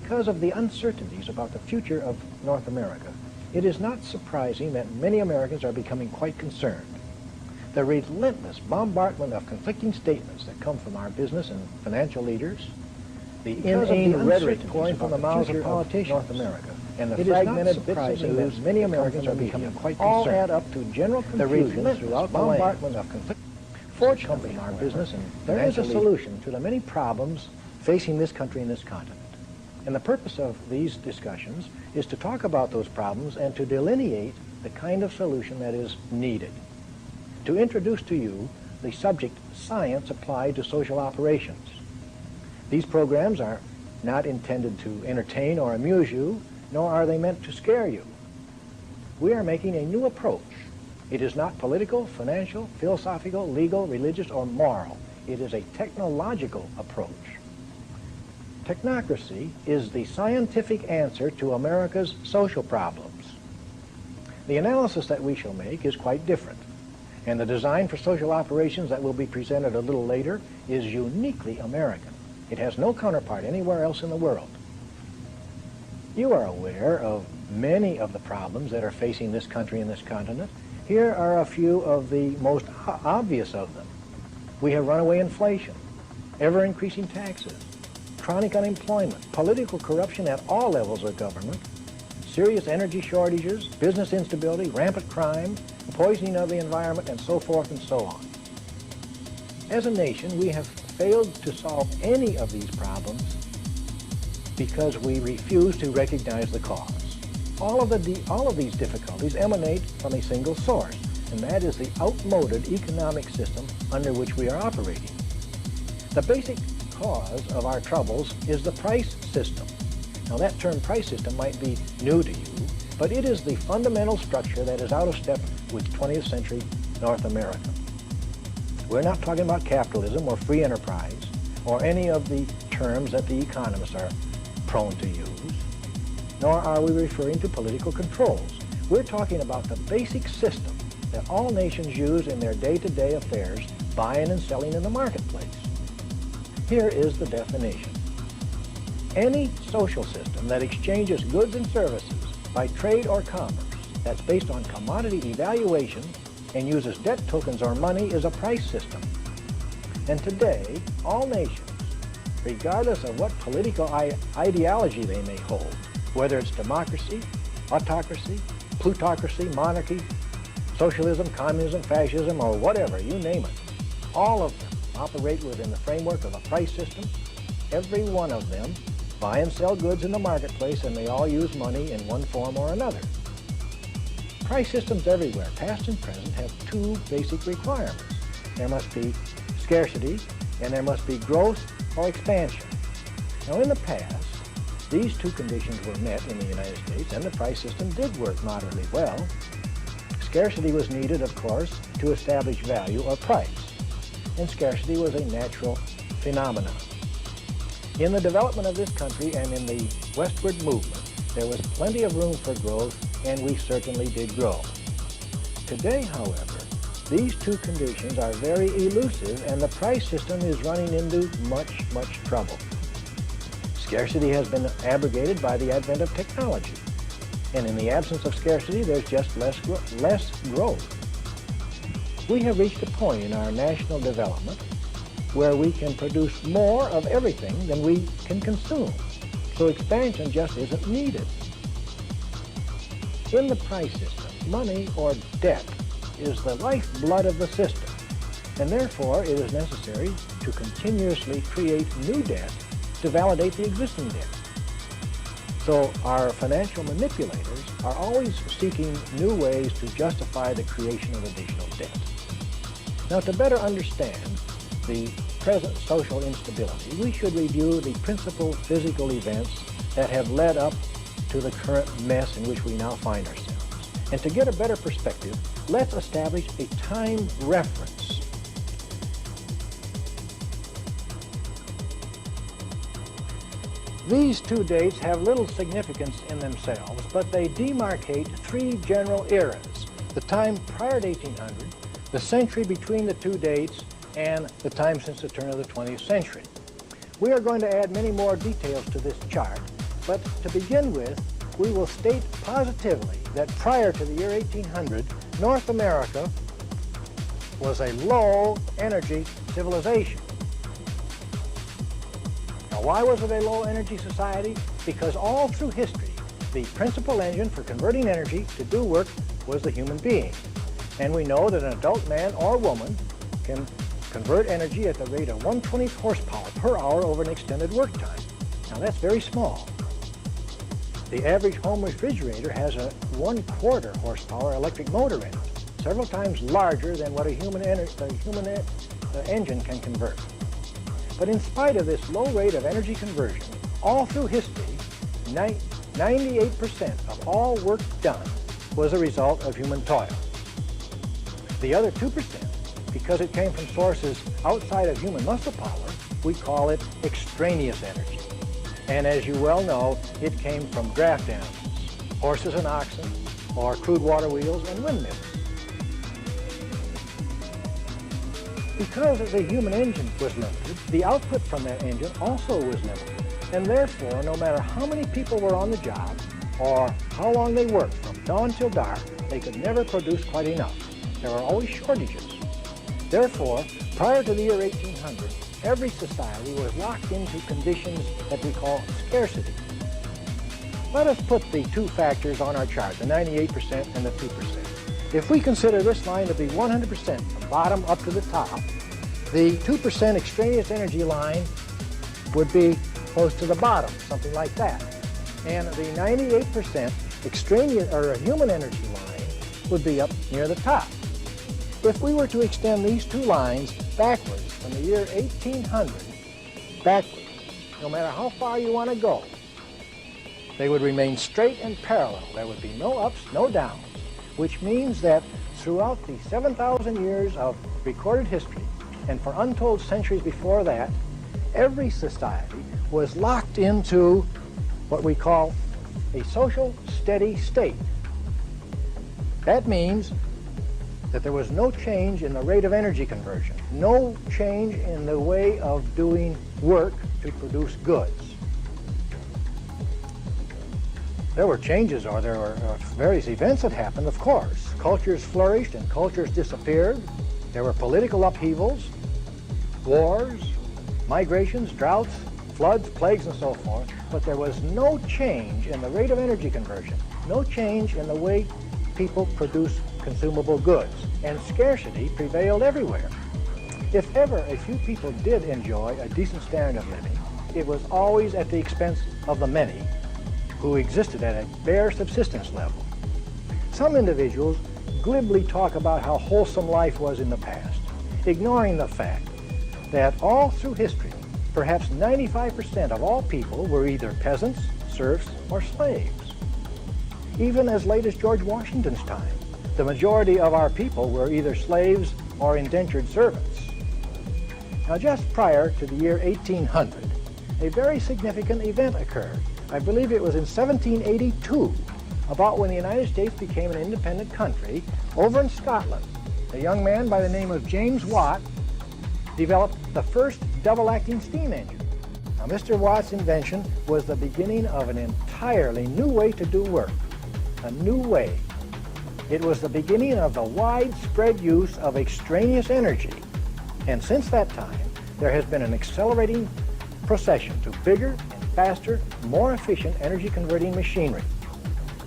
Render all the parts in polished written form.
Because of the uncertainties about the future of North America, it is not surprising that many Americans are becoming quite concerned. The relentless bombardment of conflicting statements that come from our business and financial leaders, the inane rhetoric pouring from the mouths of politicians North America, and the fragmented bits of news many Americans are becoming quite concerned. All add up to general confusion throughout the bombardment of conflict. Fortunately, in our business and there is a solution to the many problems facing this country and this continent. And the purpose of these discussions is to talk about those problems and to delineate the kind of solution that is needed. To introduce to you the subject science applied to social operations. These programs are not intended to entertain or amuse you, nor are they meant to scare you. We are making a new approach. It is not political, financial, philosophical, legal, religious, or moral. It is a technological approach. Technocracy is the scientific answer to America's social problems. The analysis that we shall make is quite different, and the design for social operations that will be presented a little later is uniquely American. It has no counterpart anywhere else in the world. You are aware of many of the problems that are facing this country and this continent. Here are a few of the most obvious of them. We have runaway inflation, ever-increasing taxes, chronic unemployment, political corruption at all levels of government, serious energy shortages, business instability, rampant crime, poisoning of the environment, and so forth and so on. As a nation, we have failed to solve any of these problems because we refuse to recognize the cause. All of these difficulties emanate from a single source, and that is the outmoded economic system under which we are operating. The basic cause of our troubles is the price system. Now, that term price system might be new to you, but it is the fundamental structure that is out of step with 20th century North America. We're not talking about capitalism or free enterprise or any of the terms that the economists are prone to use, nor are we referring to political controls. We're talking about the basic system that all nations use in their day-to-day affairs, buying and selling in the marketplace. Here is the definition. Any social system that exchanges goods and services by trade or commerce that's based on commodity evaluation and uses debt tokens or money is a price system. And today, all nations, regardless of what political ideology they may hold, whether it's democracy, autocracy, plutocracy, monarchy, socialism, communism, fascism, or whatever, you name it, all of them operate within the framework of a price system. Every one of them buy and sell goods in the marketplace, and they all use money in one form or another. Price systems everywhere, past and present, have two basic requirements. There must be scarcity, and there must be growth or expansion. Now, in the past, these two conditions were met in the United States, and the price system did work moderately well. Scarcity was needed, of course, to establish value or price, and scarcity was a natural phenomenon. In the development of this country and in the westward movement, there was plenty of room for growth, and we certainly did grow. Today, however, these two conditions are very elusive, and the price system is running into much, much trouble. Scarcity has been abrogated by the advent of technology, and in the absence of scarcity, there's just less growth. We have reached a point in our national development where we can produce more of everything than we can consume, so expansion just isn't needed. In the price system, money or debt is the lifeblood of the system, and therefore it is necessary to continuously create new debt to validate the existing debt. So our financial manipulators are always seeking new ways to justify the creation of additional debt. Now, to better understand the present social instability, we should review the principal physical events that have led up to the current mess in which we now find ourselves. And to get a better perspective, let's establish a time reference. These two dates have little significance in themselves, but they demarcate three general eras: the time prior to 1800, the century between the two dates, and the time since the turn of the 20th century. We are going to add many more details to this chart, But to begin with, we will state positively that prior to the year 1800, North America was a low-energy civilization. Now, why was it a low-energy society? Because all through history, the principal engine for converting energy to do work was the human being. And we know that an adult man or woman can convert energy at the rate of 1/20th horsepower per hour over an extended work time. Now, that's very small. The average home refrigerator has a 1/4 horsepower electric motor in it, several times larger than what a human engine can convert. But in spite of this low rate of energy conversion, all through history, 98% of all work done was a result of human toil. The other 2%, because it came from sources outside of human muscle power, we call it extraneous energy. And as you well know, it came from draft animals, horses and oxen, or crude water wheels and windmills. Because the human engine was limited, the output from that engine also was limited. And therefore, no matter how many people were on the job or how long they worked, from dawn till dark, they could never produce quite enough. There were always shortages. Therefore, prior to the year 1800, every society was locked into conditions that we call scarcity. Let us put the two factors on our chart, the 98% and the 2%. If we consider this line to be 100% from bottom up to the top, the 2% extraneous energy line would be close to the bottom, something like that. And the 98% extraneous or human energy line would be up near the top. If we were to extend these two lines backwards from the year 1800 backwards, no matter how far you want to go, they would remain straight and parallel. There would be no ups, no downs, which means that throughout the 7,000 years of recorded history, and for untold centuries before that, every society was locked into what we call a social steady state. That means that there was no change in the rate of energy conversion, no change in the way of doing work to produce goods. There were changes, or there were various events that happened, of course. Cultures flourished and cultures disappeared. There were political upheavals, wars, migrations, droughts, floods, plagues, and so forth. But there was no change in the rate of energy conversion, no change in the way people produce consumable goods, and scarcity prevailed everywhere. If ever a few people did enjoy a decent standard of living, it was always at the expense of the many, who existed at a bare subsistence level. Some individuals glibly talk about how wholesome life was in the past, ignoring the fact that all through history, perhaps 95% of all people were either peasants, serfs, or slaves. Even as late as George Washington's time, the majority of our people were either slaves or indentured servants. Now, just prior to the year 1800, a very significant event occurred. I believe it was in 1782, about when the United States became an independent country. Over in Scotland, a young man by the name of James Watt developed the first double-acting steam engine. Now, Mr. Watt's invention was the beginning of an entirely new way to do work, a new way. It was the beginning of the widespread use of extraneous energy. And since that time, there has been an accelerating procession to bigger and faster, more efficient energy-converting machinery.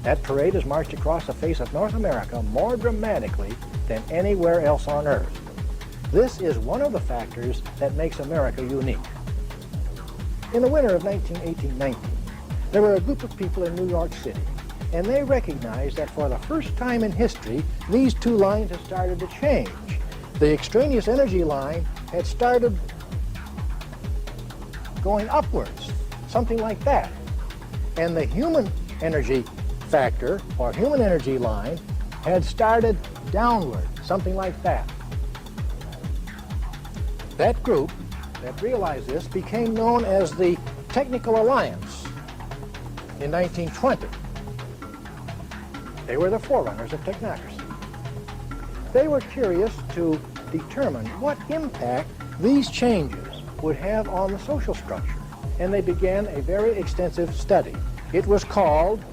That parade has marched across the face of North America more dramatically than anywhere else on Earth. This is one of the factors that makes America unique. In the winter of 1918-19, there were a group of people in New York City, and they recognized that for the first time in history, these two lines had started to change. The extraneous energy line had started going upwards, something like that. And the human energy factor, or human energy line, had started downward, something like that. That group that realized this became known as the Technical Alliance in 1920. They were the forerunners of technocracy. They were curious to determine what impact these changes would have on the social structure. and they began a very extensive study. It was called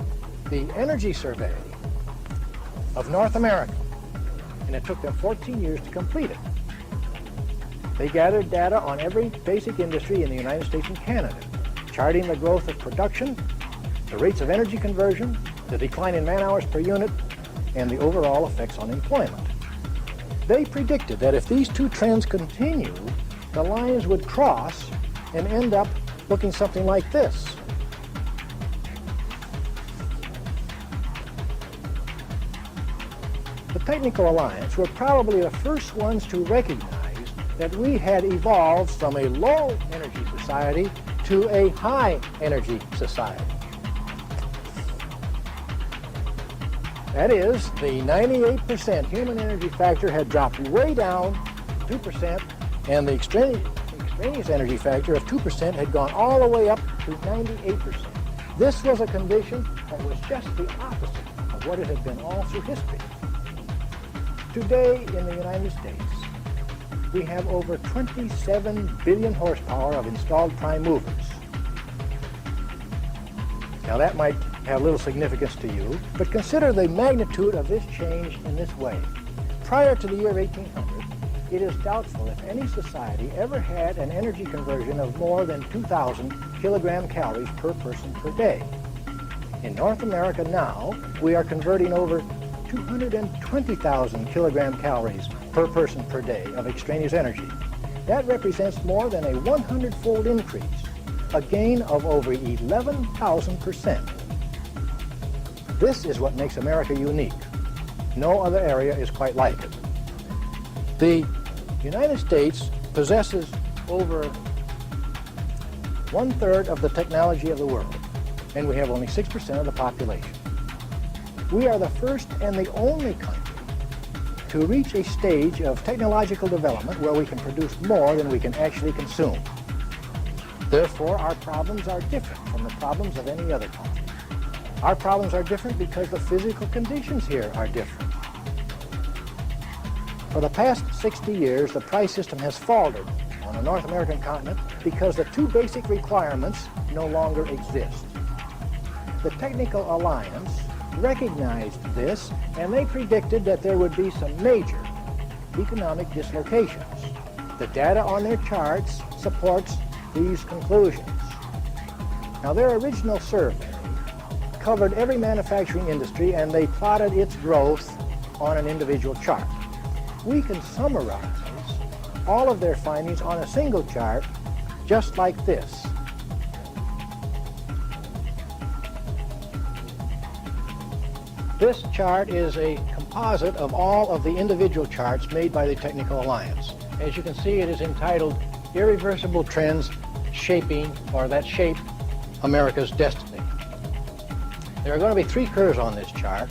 the Energy Survey of North America, and it took them 14 years to complete it. They gathered data on every basic industry in the United States and Canada, charting the growth of production, the rates of energy conversion, the decline in man-hours per unit, and the overall effects on employment. They predicted that if these two trends continue, the lines would cross and end up looking something like this. The Technical Alliance were probably the first ones to recognize that we had evolved from a low-energy society to a high-energy society. That is, the 98% human energy factor had dropped way down to 2%, and the extraneous energy factor of 2% had gone all the way up to 98%. This was a condition that was just the opposite of what it had been all through history. Today in the United States, we have over 27 billion horsepower of installed prime movers. Now that might have little significance to you, but consider the magnitude of this change in this way. Prior to the year 1800, it is doubtful if any society ever had an energy conversion of more than 2,000 kilogram calories per person per day. In North America now, we are converting over 220,000 kilogram calories per person per day of extraneous energy. That represents more than a 100-fold increase, a gain of over 11,000%. This is what makes America unique. No other area is quite like it. The United States possesses over 1/3 of the technology of the world, and we have only 6% of the population. We are the first and the only country to reach a stage of technological development where we can produce more than we can actually consume. Therefore, our problems are different from the problems of any other country. Our problems are different because the physical conditions here are different. For the past 60 years, the price system has faltered on the North American continent because the two basic requirements no longer exist. The Technical Alliance recognized this, and they predicted that there would be some major economic dislocations. The data on their charts supports these conclusions. Now, their original survey covered every manufacturing industry, and they plotted its growth on an individual chart. We can summarize all of their findings on a single chart just like this. This chart is a composite of all of the individual charts made by the Technical Alliance. As you can see, it is entitled Irreversible Trends Shaping, or that Shape America's Destiny. There are going to be 3 curves on this chart,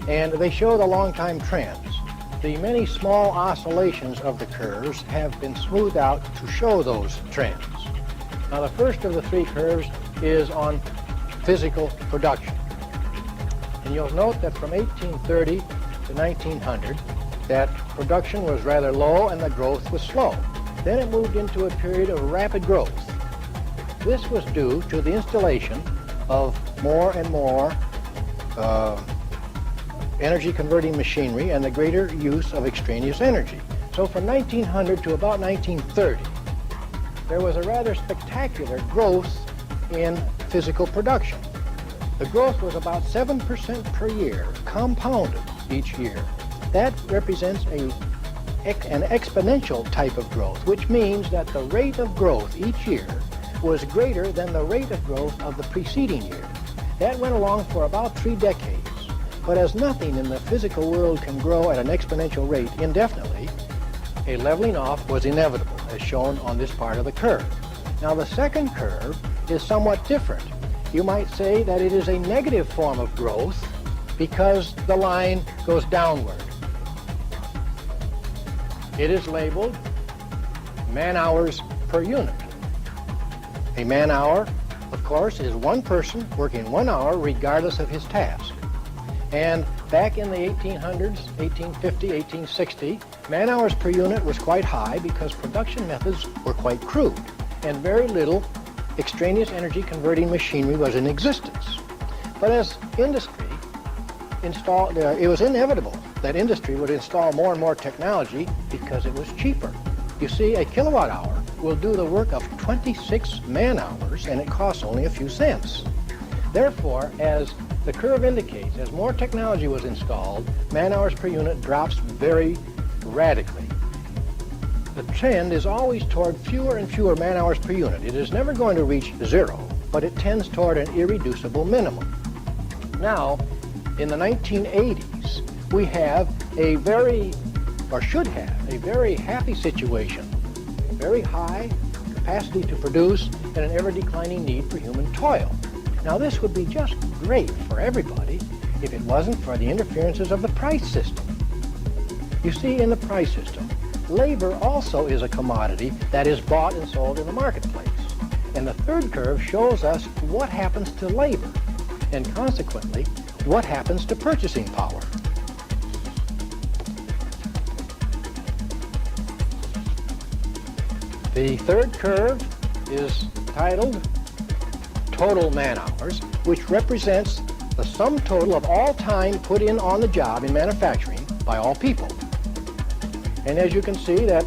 and they show the long-time trends. The many small oscillations of the curves have been smoothed out to show those trends. Now, the first of the 3 curves is on physical production. And you'll note that from 1830 to 1900, that production was rather low and the growth was slow. Then it moved into a period of rapid growth. This was due to the installation of more and more energy-converting machinery and the greater use of extraneous energy. So from 1900 to about 1930, there was a rather spectacular growth in physical production. The growth was about 7% per year, compounded each year. That represents an exponential type of growth, which means that the rate of growth each year was greater than the rate of growth of the preceding year. That went along for about 3 decades. But as nothing in the physical world can grow at an exponential rate indefinitely, a leveling off was inevitable, as shown on this part of the curve. Now, the second curve is somewhat different. You might say that it is a negative form of growth because the line goes downward. It is labeled man-hours per unit. A man-hour, of course, is one person working 1 hour regardless of his task. And back in the 1800s, 1850, 1860, man-hours per unit was quite high because production methods were quite crude, and very little extraneous energy converting machinery was in existence. But as industry installed, it was inevitable that industry would install more and more technology because it was cheaper. You see, a kilowatt hour will do the work of 26 man-hours, and it costs only a few cents. Therefore, as the curve indicates, as more technology was installed, man-hours per unit drops very radically. The trend is always toward fewer and fewer man-hours per unit. It is never going to reach zero, but it tends toward an irreducible minimum. Now, in the 1980s, we have a should have a very happy situation, very high capacity to produce and an ever-declining need for human toil. Now, this would be just great for everybody if it wasn't for the interferences of the price system. You see, in the price system, labor also is a commodity that is bought and sold in the marketplace. And the third curve shows us what happens to labor, and consequently, what happens to purchasing power. The third curve is titled total man-hours, which represents the sum total of all time put in on the job in manufacturing by all people. And as you can see that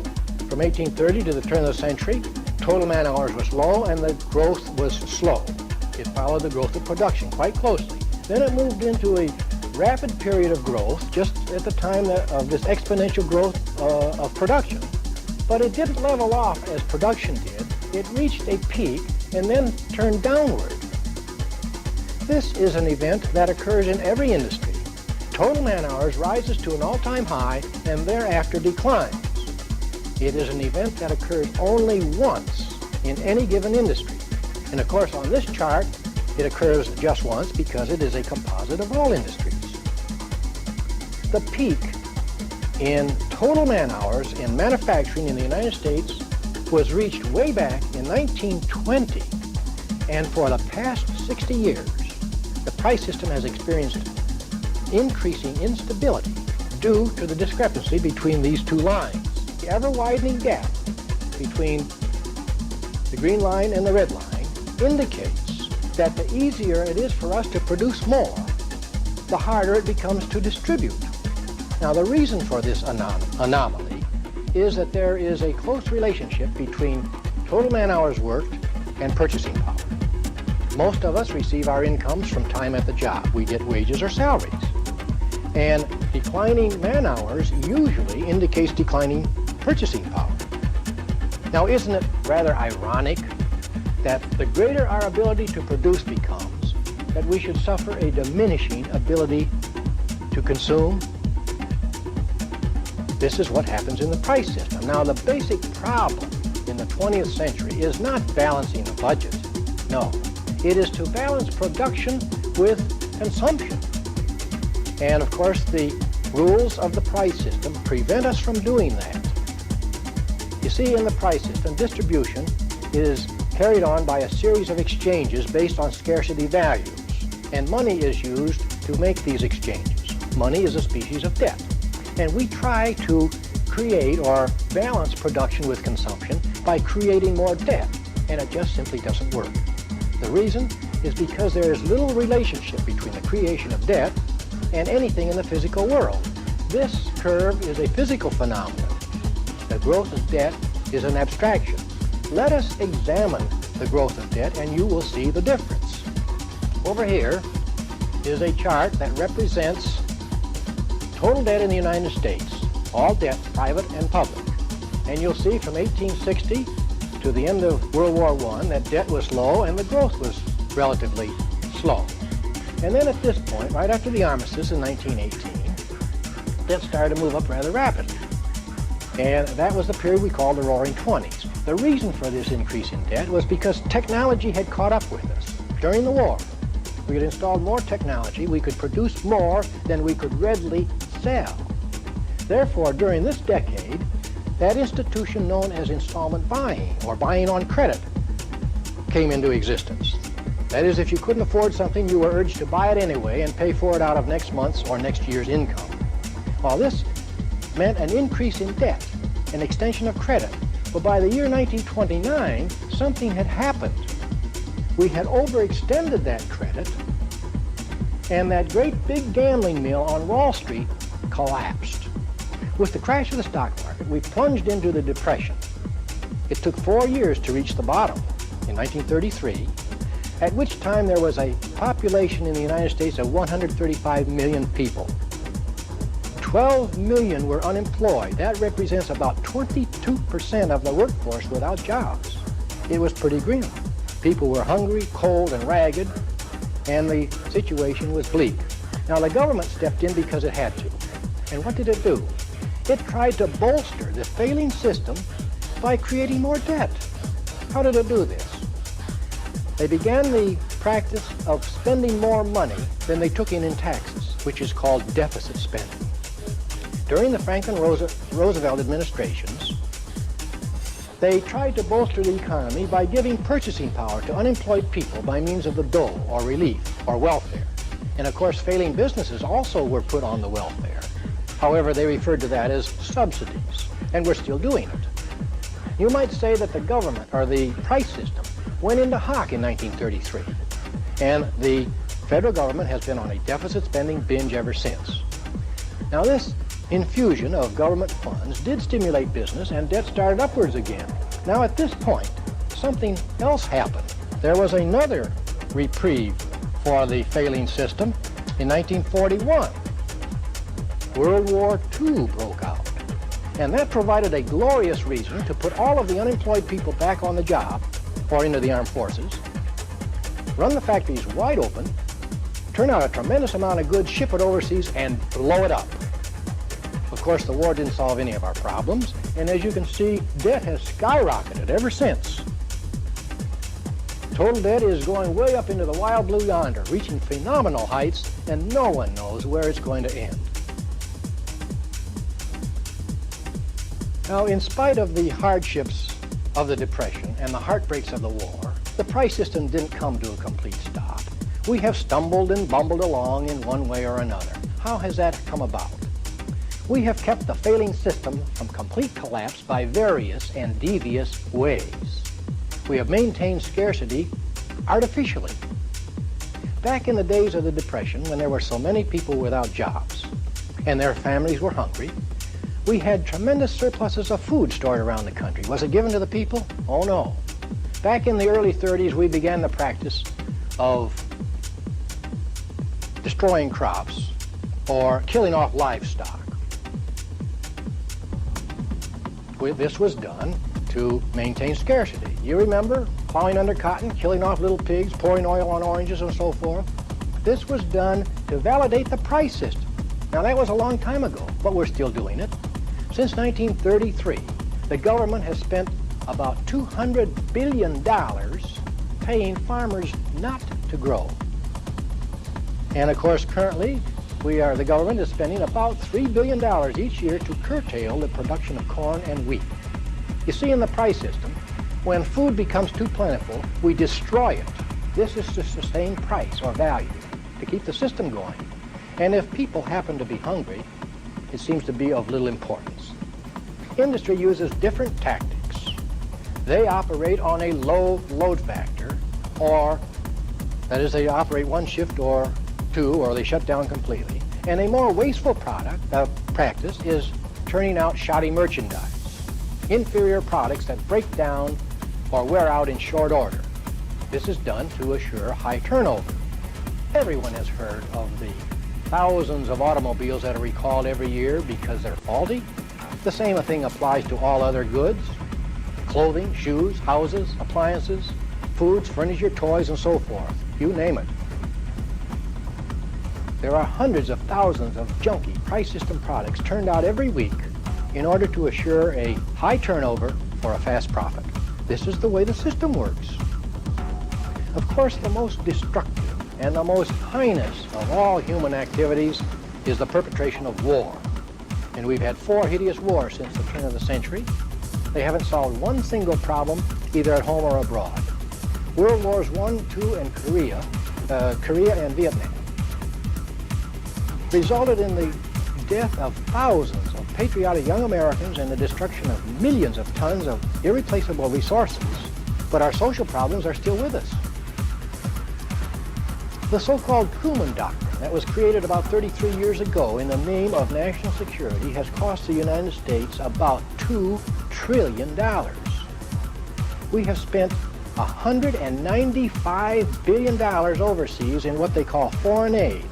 from 1830 to the turn of the century, total man-hours was low and the growth was slow. It followed the growth of production quite closely. Then it moved into a rapid period of growth just at the time of this exponential growth of production. But it didn't level off as production did. It reached a peak and then turned downward. This is an event that occurs in every industry. Total man-hours rises to an all-time high and thereafter declines. It is an event that occurs only once in any given industry. And of course, on this chart, it occurs just once because it is a composite of all industries. The peak in total man-hours in manufacturing in the United States was reached way back in 1920. And for the past 60 years, the price system has experienced increasing instability due to the discrepancy between these two lines. The ever-widening gap between the green line and the red line indicates that the easier it is for us to produce more, the harder it becomes to distribute. Now, the reason for this anomaly is that there is a close relationship between total man-hours worked and purchasing power. Most of us receive our incomes from time at the job. We get wages or salaries. And declining man-hours usually indicates declining purchasing power. Now, isn't it rather ironic that the greater our ability to produce becomes, that we should suffer a diminishing ability to consume? This is what happens in the price system. Now, the basic problem in the 20th century is not balancing the budget. No, it is to balance production with consumption. And of course, the rules of the price system prevent us from doing that. You see, in the price system, distribution is carried on by a series of exchanges based on scarcity values. And money is used to make these exchanges. Money is a species of debt. And we try to create or balance production with consumption by creating more debt. And it just simply doesn't work. The reason is because there is little relationship between the creation of debt and anything in the physical world. This curve is a physical phenomenon. The growth of debt is an abstraction. Let us examine the growth of debt and you will see the difference. Over here is a chart that represents total debt in the United States, all debt, private and public. And you'll see from 1860 to the end of World War I that debt was low and the growth was relatively slow. And then at this point, right after the armistice in 1918, debt started to move up rather rapidly. And that was the period we called the Roaring Twenties. The reason for this increase in debt was because technology had caught up with us. During the war, we had installed more technology, we could produce more than we could readily sell. Therefore, during this decade, that institution known as installment buying, or buying on credit, came into existence. That is, if you couldn't afford something, you were urged to buy it anyway and pay for it out of next month's or next year's income. Well, this meant an increase in debt, an extension of credit. But by the year 1929, something had happened. we had overextended that credit, and that great big gambling mill on Wall Street collapsed. With the crash of the stock market, we plunged into the Depression. It took 4 years to reach the bottom in 1933, at which time there was a population in the United States of 135 million people. 12 million were unemployed. That represents about 22% of the workforce without jobs. It was pretty grim. People were hungry, cold, and ragged, and the situation was bleak. Now, the government stepped in because it had to. And what did it do? It tried to bolster the failing system by creating more debt. How did it do this? They began the practice of spending more money than they took in taxes, which is called deficit spending. During the Franklin Roosevelt administrations, they tried to bolster the economy by giving purchasing power to unemployed people by means of the dole, or relief, or welfare. And of course, failing businesses also were put on the welfare. However, they referred to that as subsidies, and we're still doing it. You might say that the government, or the price system, went into hock in 1933, and the federal government has been on a deficit spending binge ever since. Now, this infusion of government funds did stimulate business, and debt started upwards again. Now, at this point, something else happened. There was another reprieve for the failing system in 1941. World War II broke out, and that provided a glorious reason to put all of the unemployed people back on the job or into the armed forces, run the factories wide open, turn out a tremendous amount of goods, ship it overseas, and blow it up. Of course, the war didn't solve any of our problems, and as you can see, debt has skyrocketed ever since. Total debt is going way up into the wild blue yonder, reaching phenomenal heights, and no one knows where it's going to end. Now, in spite of the hardships of the Depression and the heartbreaks of the war, the price system didn't come to a complete stop. We have stumbled and bumbled along in one way or another. How has that come about? We have kept the failing system from complete collapse by various and devious ways. We have maintained scarcity artificially. Back in the days of the Depression, when there were so many people without jobs and their families were hungry, we had tremendous surpluses of food stored around the country. Was it given to the people? Oh, no. Back in the early 30s, we began the practice of destroying crops or killing off livestock. This was done to maintain scarcity. You remember plowing under cotton, killing off little pigs, pouring oil on oranges, and so forth? This was done to validate the price system. Now, that was a long time ago, but we're still doing it. Since 1933, the government has spent about $200 billion paying farmers not to grow. And of course, currently, the government is spending about $3 billion each year to curtail the production of corn and wheat. You see, in the price system, when food becomes too plentiful, we destroy it. This is to sustain price or value, to keep the system going. And if people happen to be hungry, it seems to be of little importance. Industry uses different tactics. They operate on a low load factor, or that is, they operate one shift or two, or they shut down completely. And a more wasteful practice is turning out shoddy merchandise, inferior products that break down or wear out in short order. This is done to assure high turnover. Everyone has heard of the thousands of automobiles that are recalled every year because they're faulty. The same thing applies to all other goods: clothing, shoes, houses, appliances, foods, furniture, toys, and so forth. You name it. There are hundreds of thousands of junky price system products turned out every week in order to assure a high turnover for a fast profit. This is the way the system works. Of course, the most destructive and the most heinous of all human activities is the perpetration of war. And we've had 4 hideous wars since the turn of the century. They haven't solved one single problem, either at home or abroad. World Wars I, II, and Korea and Vietnam resulted in the death of thousands of patriotic young Americans and the destruction of millions of tons of irreplaceable resources. But our social problems are still with us. The so-called Truman Doctrine that was created about 33 years ago in the name of national security has cost the United States about $2 trillion. We have spent $195 billion overseas in what they call foreign aid.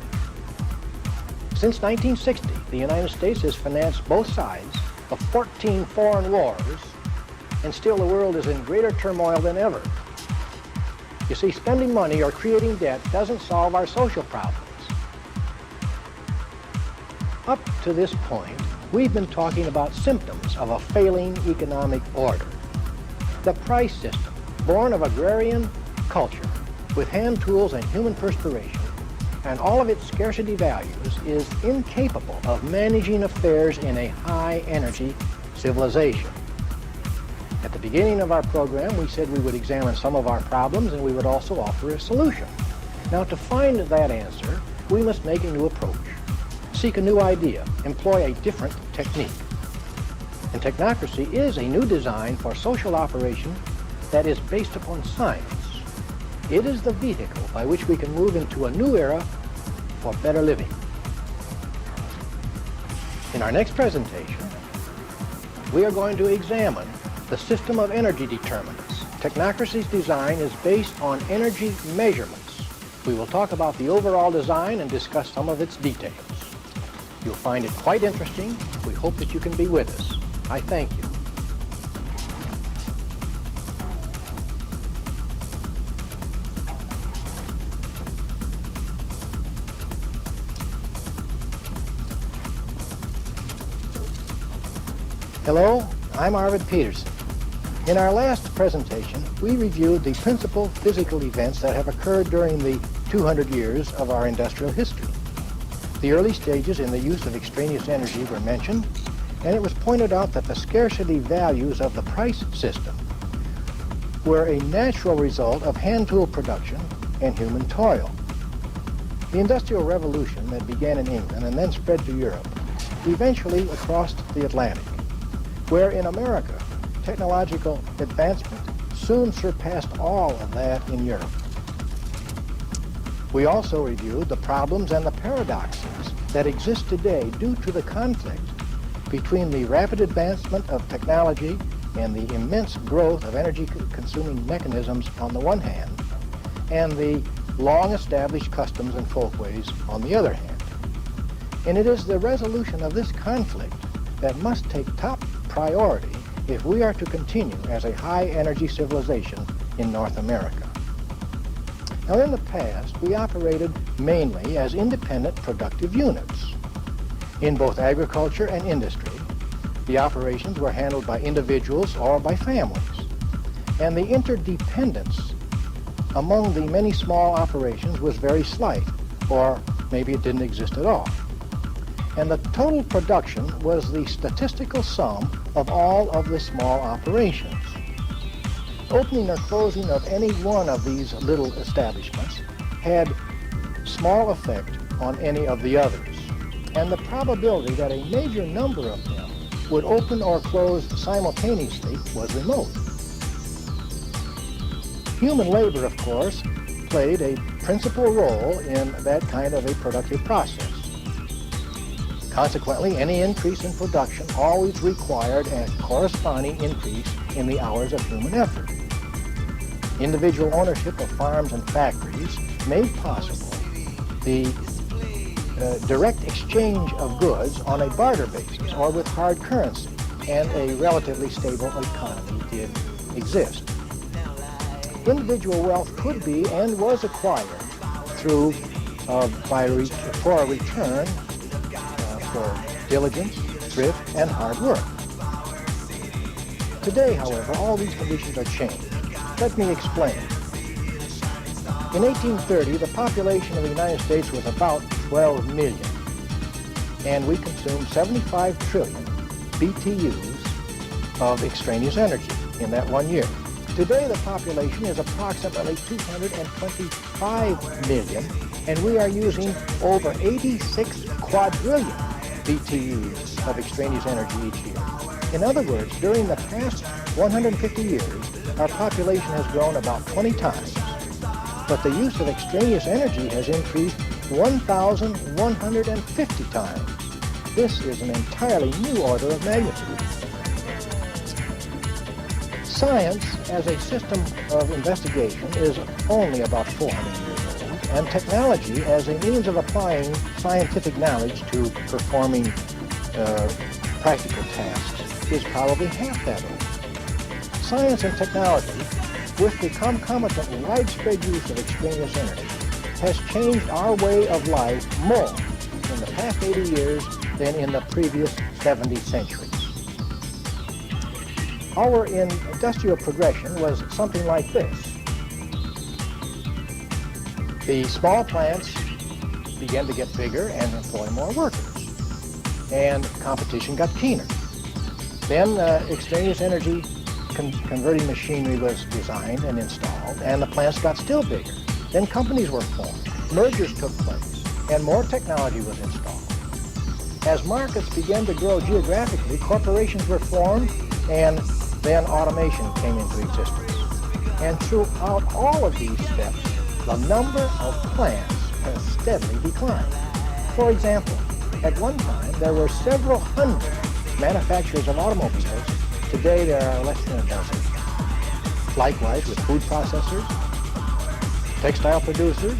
Since 1960, the United States has financed both sides of 14 foreign wars, and still the world is in greater turmoil than ever. You see, spending money or creating debt doesn't solve our social problems. Up to this point, we've been talking about symptoms of a failing economic order. The price system, born of agrarian culture, with hand tools and human perspiration, and all of its scarcity values, is incapable of managing affairs in a high-energy civilization. At the beginning of our program, we said we would examine some of our problems and we would also offer a solution. Now, to find that answer, we must make a new approach, seek a new idea, employ a different technique. And technocracy is a new design for social operation that is based upon science. It is the vehicle by which we can move into a new era for better living. In our next presentation, we are going to examine the system of energy determinants. Technocracy's design is based on energy measurements. We will talk about the overall design and discuss some of its details. You'll find it quite interesting. We hope that you can be with us. I thank you. Hello, I'm Arvid Peterson. In our last presentation, we reviewed the principal physical events that have occurred during the 200 years of our industrial history. The early stages in the use of extraneous energy were mentioned, and it was pointed out that the scarcity values of the price system were a natural result of hand tool production and human toil. The Industrial Revolution that began in England and then spread to Europe eventually crossed the Atlantic, where in America, technological advancement soon surpassed all of that in Europe. We also reviewed the problems and the paradoxes that exist today due to the conflict between the rapid advancement of technology and the immense growth of energy-consuming mechanisms on the one hand, and the long-established customs and folkways on the other hand. And it is the resolution of this conflict that must take top priority if we are to continue as a high-energy civilization in North America. Now, in the past, we operated mainly as independent productive units. In both agriculture and industry, the operations were handled by individuals or by families, and the interdependence among the many small operations was very slight, or maybe it didn't exist at all. And the total production was the statistical sum of all of the small operations. Opening or closing of any one of these little establishments had small effect on any of the others, and the probability that a major number of them would open or close simultaneously was remote. Human labor, of course, played a principal role in that kind of a productive process. Consequently, any increase in production always required a corresponding increase in the hours of human effort. Individual ownership of farms and factories made possible the direct exchange of goods on a barter basis or with hard currency, and a relatively stable economy did exist. Individual wealth could be and was acquired through for a return for diligence, thrift, and hard work. Today, however, all these conditions are changed. Let me explain. In 1830, the population of the United States was about 12 million, and we consumed 75 trillion BTUs of extraneous energy in that 1 year. Today, the population is approximately 225 million, and we are using over 86 quadrillion BTUs of extraneous energy each year. In other words, during the past 150 years, our population has grown about 20 times. but the use of extraneous energy has increased 1,150 times. This is an entirely new order of magnitude. Science as a system of investigation is only about 400 years old, and technology as a means of applying scientific knowledge to performing practical tasks is probably half that old. Science and technology, with the concomitant widespread use of extraneous energy, has changed our way of life more in the past 80 years than in the previous 70 centuries. Our industrial progression was something like this. The small plants began to get bigger and employ more workers, and competition got keener. Then extraneous energy converting machinery was designed and installed, and the plants got still bigger. Then companies were formed, mergers took place, and more technology was installed. As markets began to grow geographically, corporations were formed, and then automation came into existence. And throughout all of these steps, the number of plants has steadily declined. For example, at one time, there were several hundred manufacturers of automobiles. Today, there are less than a dozen. Likewise, with food processors, textile producers,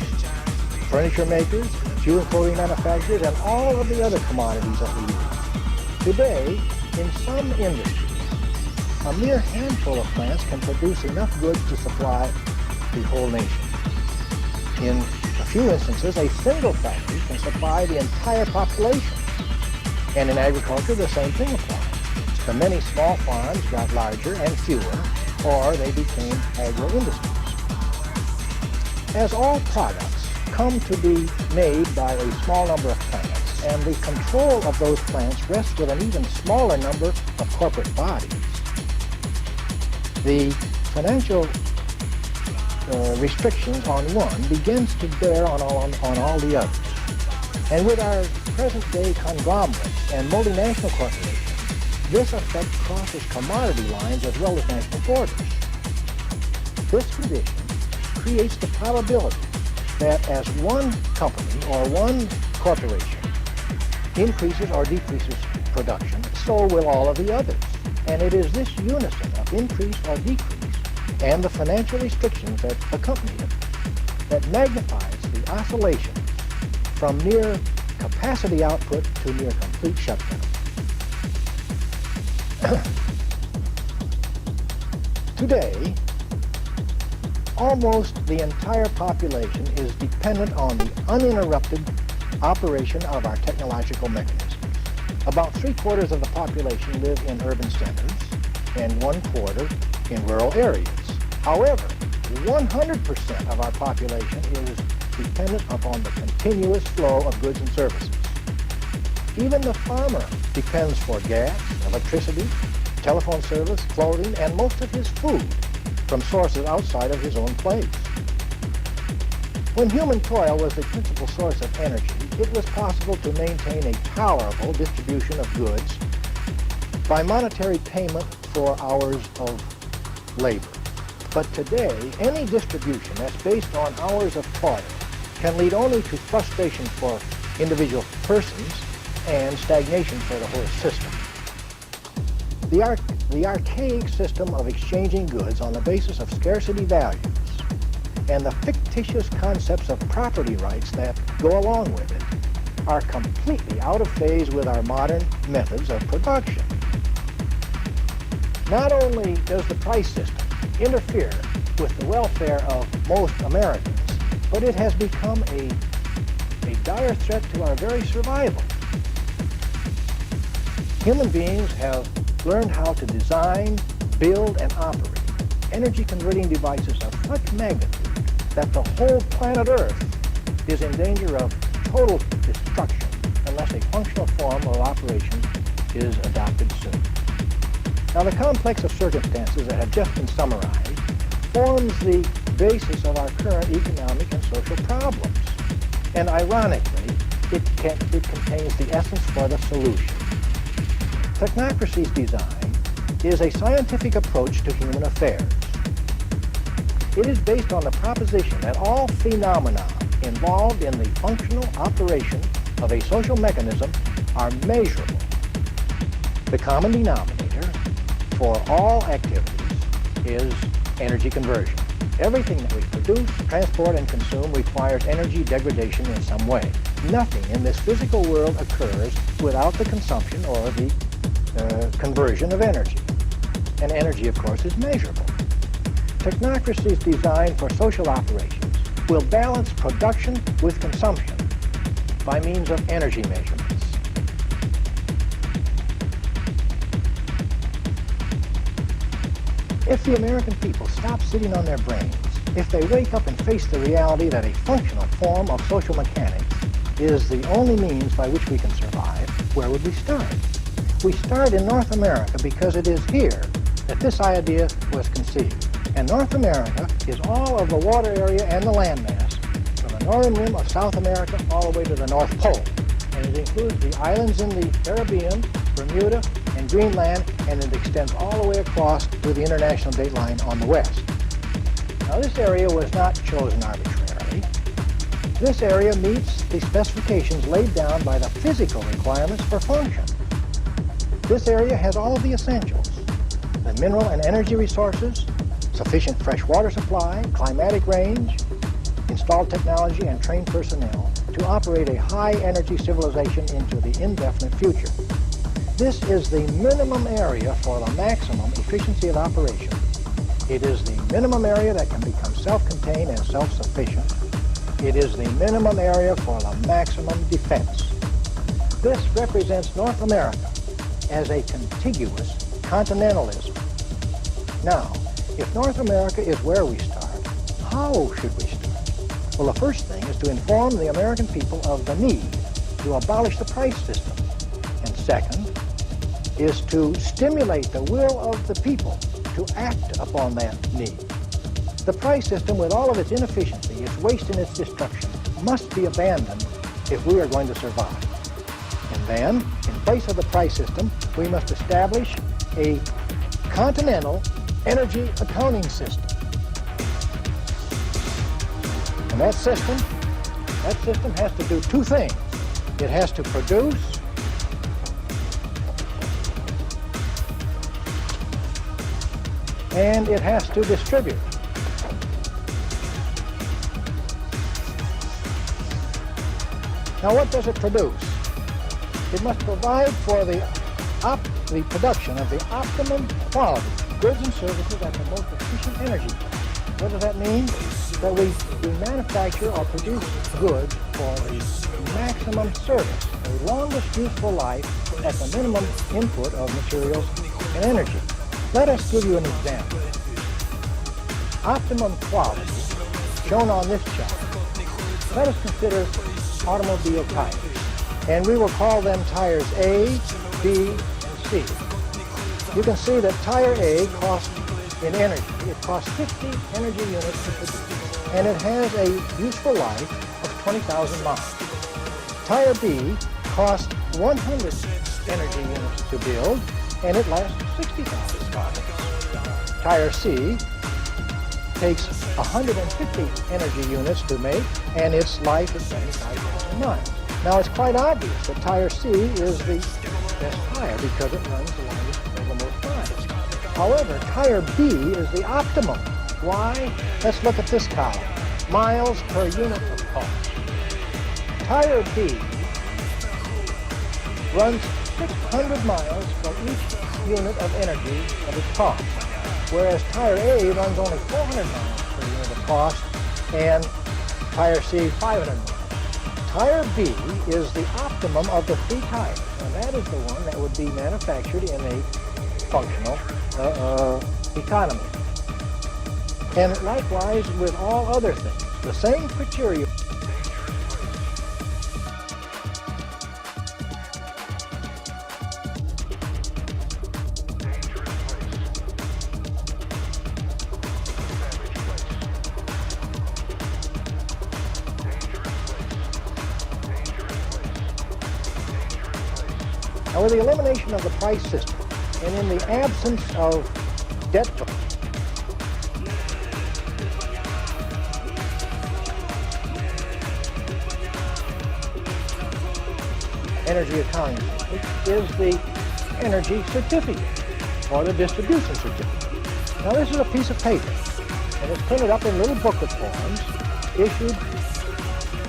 furniture makers, shoe and clothing manufacturers, and all of the other commodities that we use. Today, in some industries, a mere handful of plants can produce enough goods to supply the whole nation. In a few instances, a single factory can supply the entire population. And in agriculture, the same thing applies. The many small farms got larger and fewer, or they became agro-industries. As all products come to be made by a small number of plants, and the control of those plants rests with an even smaller number of corporate bodies, the financial restrictions on one begins to bear on all the others. And with our present-day conglomerates and multinational corporations, this effect crosses commodity lines as well as national borders. This condition creates the probability that as one company or one corporation increases or decreases production, so will all of the others. And it is this unison of increase or decrease and the financial restrictions that accompany it that magnifies the oscillations from near capacity output to near complete shutdown. Today, almost the entire population is dependent on the uninterrupted operation of our technological mechanisms. About 3/4 of the population live in urban centers and 1/4 in rural areas. However, 100% of our population is dependent upon the continuous flow of goods and services. Even the farmer depends for gas, electricity, telephone service, clothing, and most of his food from sources outside of his own place. When human toil was the principal source of energy, it was possible to maintain a tolerable distribution of goods by monetary payment for hours of labor. But today, any distribution that's based on hours of toil can lead only to frustration for individual persons and stagnation for the whole system. The archaic system of exchanging goods on the basis of scarcity values and the fictitious concepts of property rights that go along with it are completely out of phase with our modern methods of production. Not only does the price system interfere with the welfare of most Americans, but it has become a dire threat to our very survival. Human beings have learned how to design, build, and operate energy-converting devices of such magnitude that the whole planet Earth is in danger of total destruction unless a functional form of operation is adopted soon. Now, the complex of circumstances that have just been summarized forms the basis of our current economic and social problems. And ironically, it contains the essence for the solution. Technocracy's design is a scientific approach to human affairs. It is based on the proposition that all phenomena involved in the functional operation of a social mechanism are measurable. The common denominator for all activities is energy conversion. Everything that we produce, transport, and consume requires energy degradation in some way. Nothing in this physical world occurs without the consumption or the conversion of energy. And energy, of course, is measurable. Technocracies designed for social operations will balance production with consumption by means of energy measurements. If the American people stop sitting on their brains, if they wake up and face the reality that a functional form of social mechanics is the only means by which we can survive, where would we start? We start in North America because it is here that this idea was conceived. And North America is all of the water area and the landmass from the northern rim of South America all the way to the North Pole. And it includes the islands in the Caribbean, Bermuda, and Greenland, and it extends all the way across to the international date line on the west. Now, this area was not chosen arbitrarily. This area meets the specifications laid down by the physical requirements for function. This area has all of the essentials: the mineral and energy resources, sufficient fresh water supply, climatic range, installed technology, and trained personnel to operate a high-energy civilization into the indefinite future. This is the minimum area for the maximum efficiency of operation. It is the minimum area that can become self-contained and self-sufficient. It is the minimum area for the maximum defense. This represents North America as a contiguous continentalism. Now, if North America is where we start, how should we start? Well, the first thing is to inform the American people of the need to abolish the price system. And second is to stimulate the will of the people to act upon that need. The price system, with all of its inefficiency, its waste, and its destruction, must be abandoned if we are going to survive. And then, in place of the price system, we must establish a continental energy accounting system. And that system has to do two things. It has to produce and it has to distribute. Now, what does it produce? It must provide for the production of the optimum quality goods and services at the most efficient energy cost. What does that mean? That we manufacture or produce goods for the maximum service, the longest useful life at the minimum input of materials and energy. Let us give you an example. Optimum quality, shown on this chart. Let us consider automobile tires, and we will call them tires A, B, and C. You can see that tire A costs in energy, it costs 50 energy units to produce, and it has a useful life of 20,000 miles. Tire B costs 100 energy units to build, and it lasts 60,000 miles. Tire C takes 150 energy units to make, and its life is 75,000 miles. Now, it's quite obvious that tire C is the best tire because it runs the longest and the most miles. However, tire B is the optimum. Why? Let's look at this column. Miles per unit of cost. Tire B runs 600 miles for each unit of energy of its cost, whereas tire A runs only 400 miles per unit of cost, and tire C 500 miles. Tire B is the optimum of the three tires, and that is the one that would be manufactured in a functional economy. And likewise with all other things, the same criteria. Now, with the elimination of the price system, and in the absence of debt, energy accounting system is the energy certificate, or the distribution certificate. Now this is a piece of paper, and it's printed up in little booklet forms issued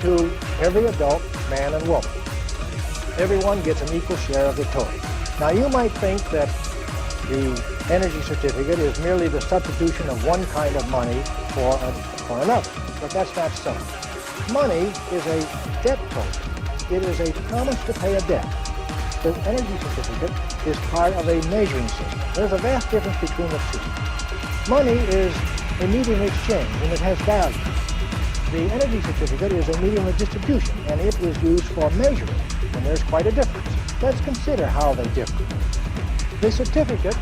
to every adult man and woman. Everyone gets an equal share of the total. Now you might think that the energy certificate is merely the substitution of one kind of money for another, but that's not so. Money is a debt token. It is a promise to pay a debt. The energy certificate is part of a measuring system. There's a vast difference between the two. Money is a medium of exchange, and it has value. The energy certificate is a medium of distribution, and it is used for measuring, and there's quite a difference. Let's consider how they differ. The certificate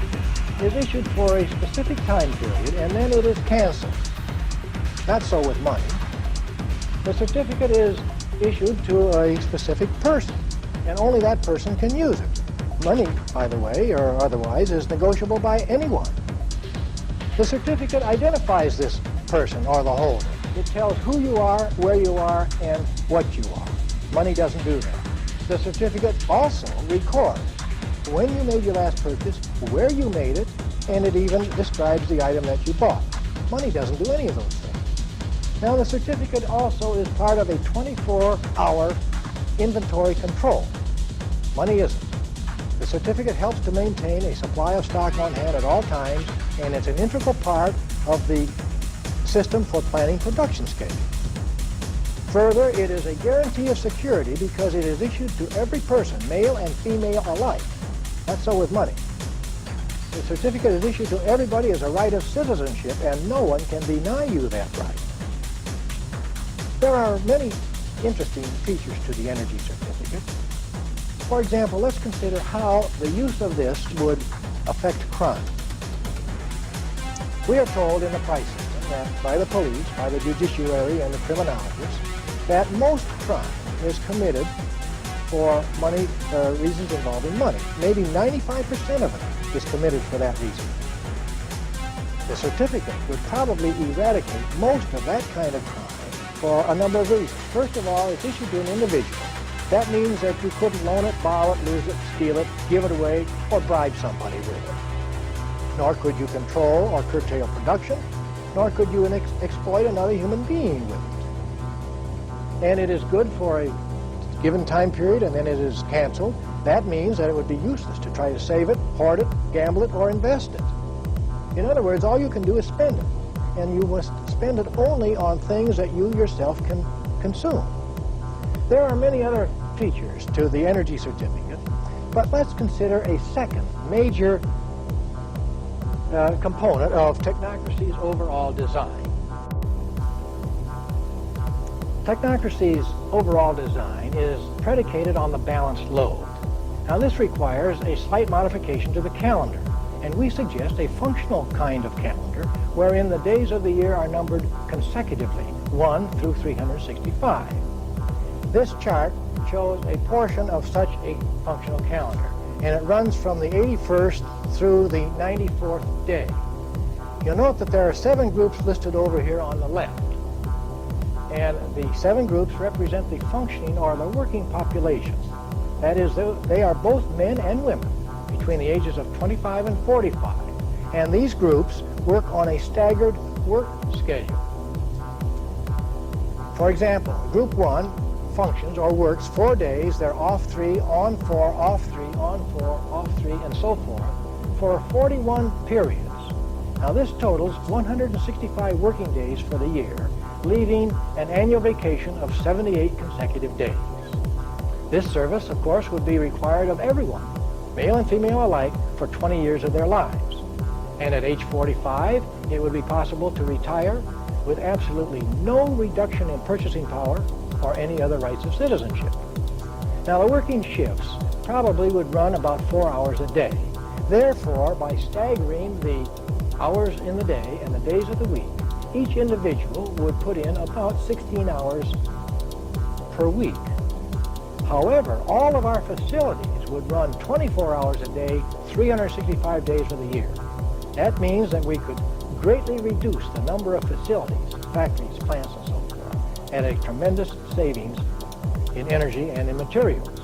is issued for a specific time period, and then it is canceled. Not so with money. The certificate is issued to a specific person, and only that person can use it. Money, by the way, or otherwise, is negotiable by anyone. The certificate identifies this person or the holder. It tells who you are, where you are, and what you are. Money doesn't do that. The certificate also records when you made your last purchase, where you made it, and it even describes the item that you bought. Money doesn't do any of those things. Now, the certificate also is part of a 24-hour inventory control. Money isn't. The certificate helps to maintain a supply of stock on hand at all times, and it's an integral part of the system for planning production schedules. Further, it is a guarantee of security because it is issued to every person, male and female alike. Not so with money. The certificate is issued to everybody as a right of citizenship, and no one can deny you that right. There are many interesting features to the energy certificate. For example, let's consider how the use of this would affect crime. We are told in the price system that by the police, by the judiciary, and the criminologists, that most crime is committed for money, reasons involving money. Maybe 95% of it is committed for that reason. The certificate would probably eradicate most of that kind of crime for a number of reasons. First of all, it's issued to an individual. That means that you couldn't loan it, borrow it, lose it, steal it, give it away, or bribe somebody with it. Nor could you control or curtail production, nor could you exploit another human being with it. And it is good for a given time period, and then it is canceled. That means that it would be useless to try to save it, hoard it, gamble it, or invest it. In other words, all you can do is spend it, and you must spend it only on things that you yourself can consume. There are many other features to the energy certificate, but let's consider a second major component of technocracy's overall design. Technocracy's overall design is predicated on the balanced load. Now this requires a slight modification to the calendar, and we suggest a functional kind of calendar wherein the days of the year are numbered consecutively, 1 through 365. This chart shows a portion of such a functional calendar, and it runs from the 81st through the 94th day. You'll note that there are 7 groups listed over here on the left, and the 7 groups represent the functioning or the working populations. That is, they are both men and women between the ages of 25 and 45, and these groups work on a staggered work schedule. For example, Group 1 functions or works 4 days, they're off 3, on 4, off 3, on 4, off 3, and so forth, for 41 periods. Now this totals 165 working days for the year, leaving an annual vacation of 78 consecutive days. This service, of course, would be required of everyone, male and female alike, for 20 years of their lives. And at age 45, it would be possible to retire with absolutely no reduction in purchasing power or any other rights of citizenship. Now, the working shifts probably would run about 4 hours a day. Therefore, by staggering the hours in the day and the days of the week, each individual would put in about 16 hours per week. However, all of our facilities would run 24 hours a day, 365 days of the year. That means that we could greatly reduce the number of facilities, factories, plants, and so forth, at a tremendous savings in energy and in materials.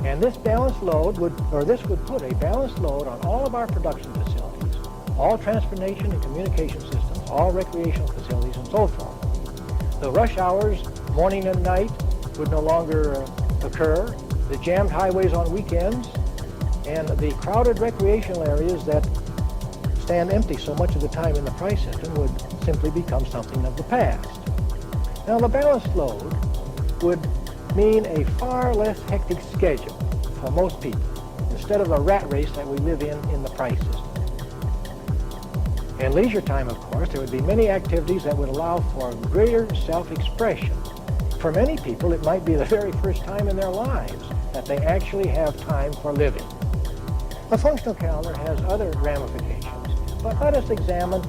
And this balanced load would put a balanced load on all of our production facilities, all transportation and communication systems, all recreational facilities, and so forth. The rush hours, morning and night, would no longer occur. The jammed highways on weekends and the crowded recreational areas that stand empty so much of the time in the price system would simply become something of the past. Now, the balanced load would mean a far less hectic schedule for most people, instead of the rat race that we live in the price system. In leisure time, of course, there would be many activities that would allow for greater self-expression. For many people, it might be the very first time in their lives that they actually have time for living. A functional calendar has other ramifications, but let us examine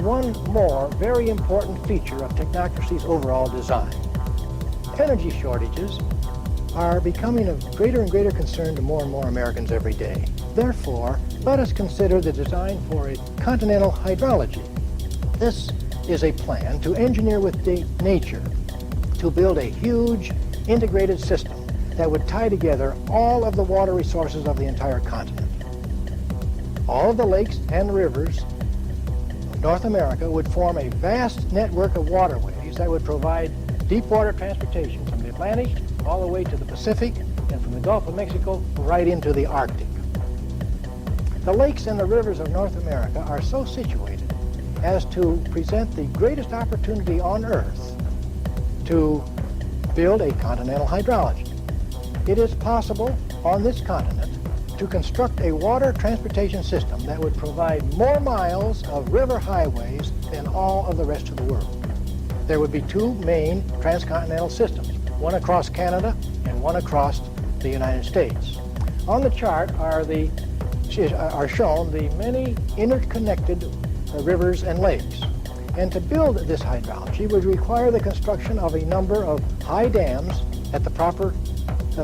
one more very important feature of technocracy's overall design. Energy shortages are becoming of greater and greater concern to more and more Americans every day. Therefore, let us consider the design for a continental hydrology. This is a plan to engineer with nature to build a huge integrated system that would tie together all of the water resources of the entire continent. All of the lakes and rivers of North America would form a vast network of waterways that would provide deep water transportation from the Atlantic all the way to the Pacific, and from the Gulf of Mexico right into the Arctic. The lakes and the rivers of North America are so situated as to present the greatest opportunity on Earth to build a continental hydrology. It is possible on this continent to construct a water transportation system that would provide more miles of river highways than all of the rest of the world. There would be two main transcontinental systems, one across Canada and one across the United States. On the chart are shown the many interconnected rivers and lakes. And to build this hydrology would require the construction of a number of high dams at the proper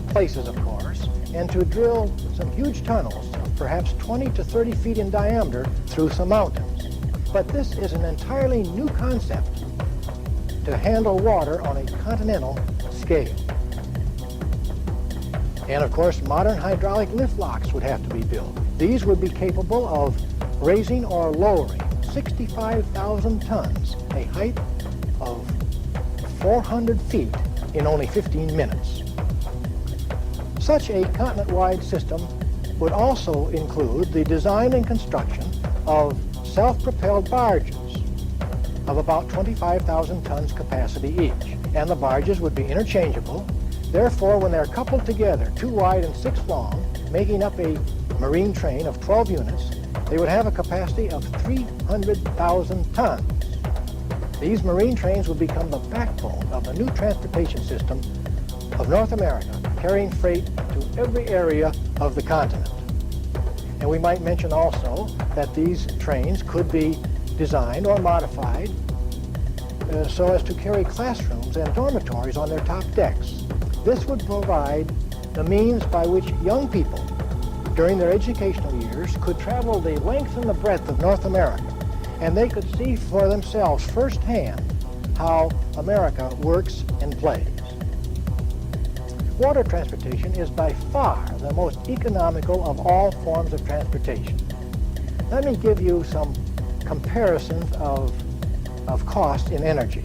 places, of course, and to drill some huge tunnels of perhaps 20 to 30 feet in diameter through some mountains. But this is an entirely new concept to handle water on a continental scale. And of course, modern hydraulic lift locks would have to be built. These would be capable of raising or lowering 65,000 tons, a height of 400 feet in only 15 minutes. Such a continent-wide system would also include the design and construction of self-propelled barges of about 25,000 tons capacity each. And the barges would be interchangeable. Therefore, when they're coupled together, 2 wide and 6 long, making up a marine train of 12 units, they would have a capacity of 300,000 tons. These marine trains would become the backbone of the new transportation system of North America, carrying freight to every area of the continent. And we might mention also that these trains could be designed or modified so as to carry classrooms and dormitories on their top decks. This would provide the means by which young people during their educational years could travel the length and the breadth of North America, and they could see for themselves firsthand how America works and plays. Water transportation is by far the most economical of all forms of transportation. Let me give you some comparisons of cost in energy.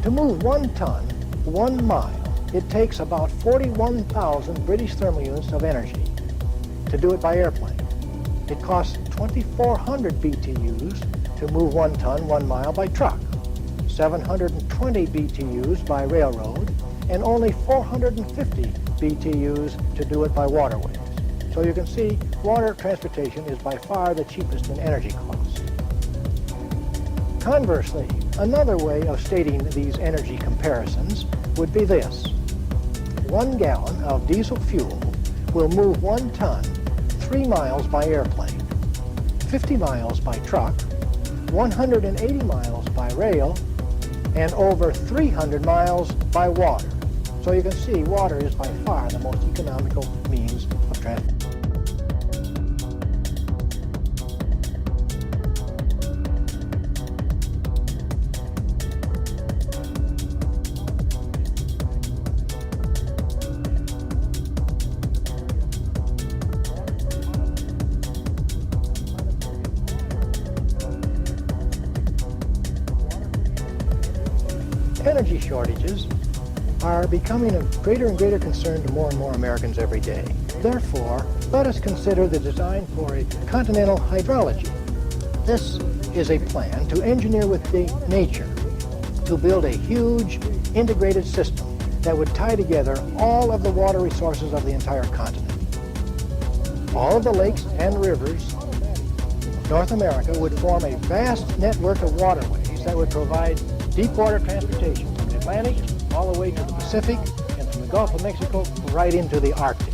To move 1 ton, 1 mile, it takes about 41,000 British thermal units of energy. To do it by airplane, it costs 2,400 BTUs to move 1 ton, 1 mile by truck, 720 BTUs by railroad, and only 450 BTUs to do it by waterways. So you can see water transportation is by far the cheapest in energy costs. Conversely, another way of stating these energy comparisons would be this. 1 gallon of diesel fuel will move 1 ton 3 miles by airplane, 50 miles by truck, 180 miles by rail, and over 300 miles by water. So you can see water is by far the most economical means of transport. energy shortages are becoming of greater and greater concern to more and more Americans every day. Therefore, let us consider the design for a continental hydrology. This is a plan to engineer with nature to build a huge integrated system that would tie together all of the water resources of the entire continent. All of the lakes and rivers of North America would form a vast network of waterways that would provide deep water transportation from the Atlantic all the way to the Pacific and from the Gulf of Mexico right into the Arctic.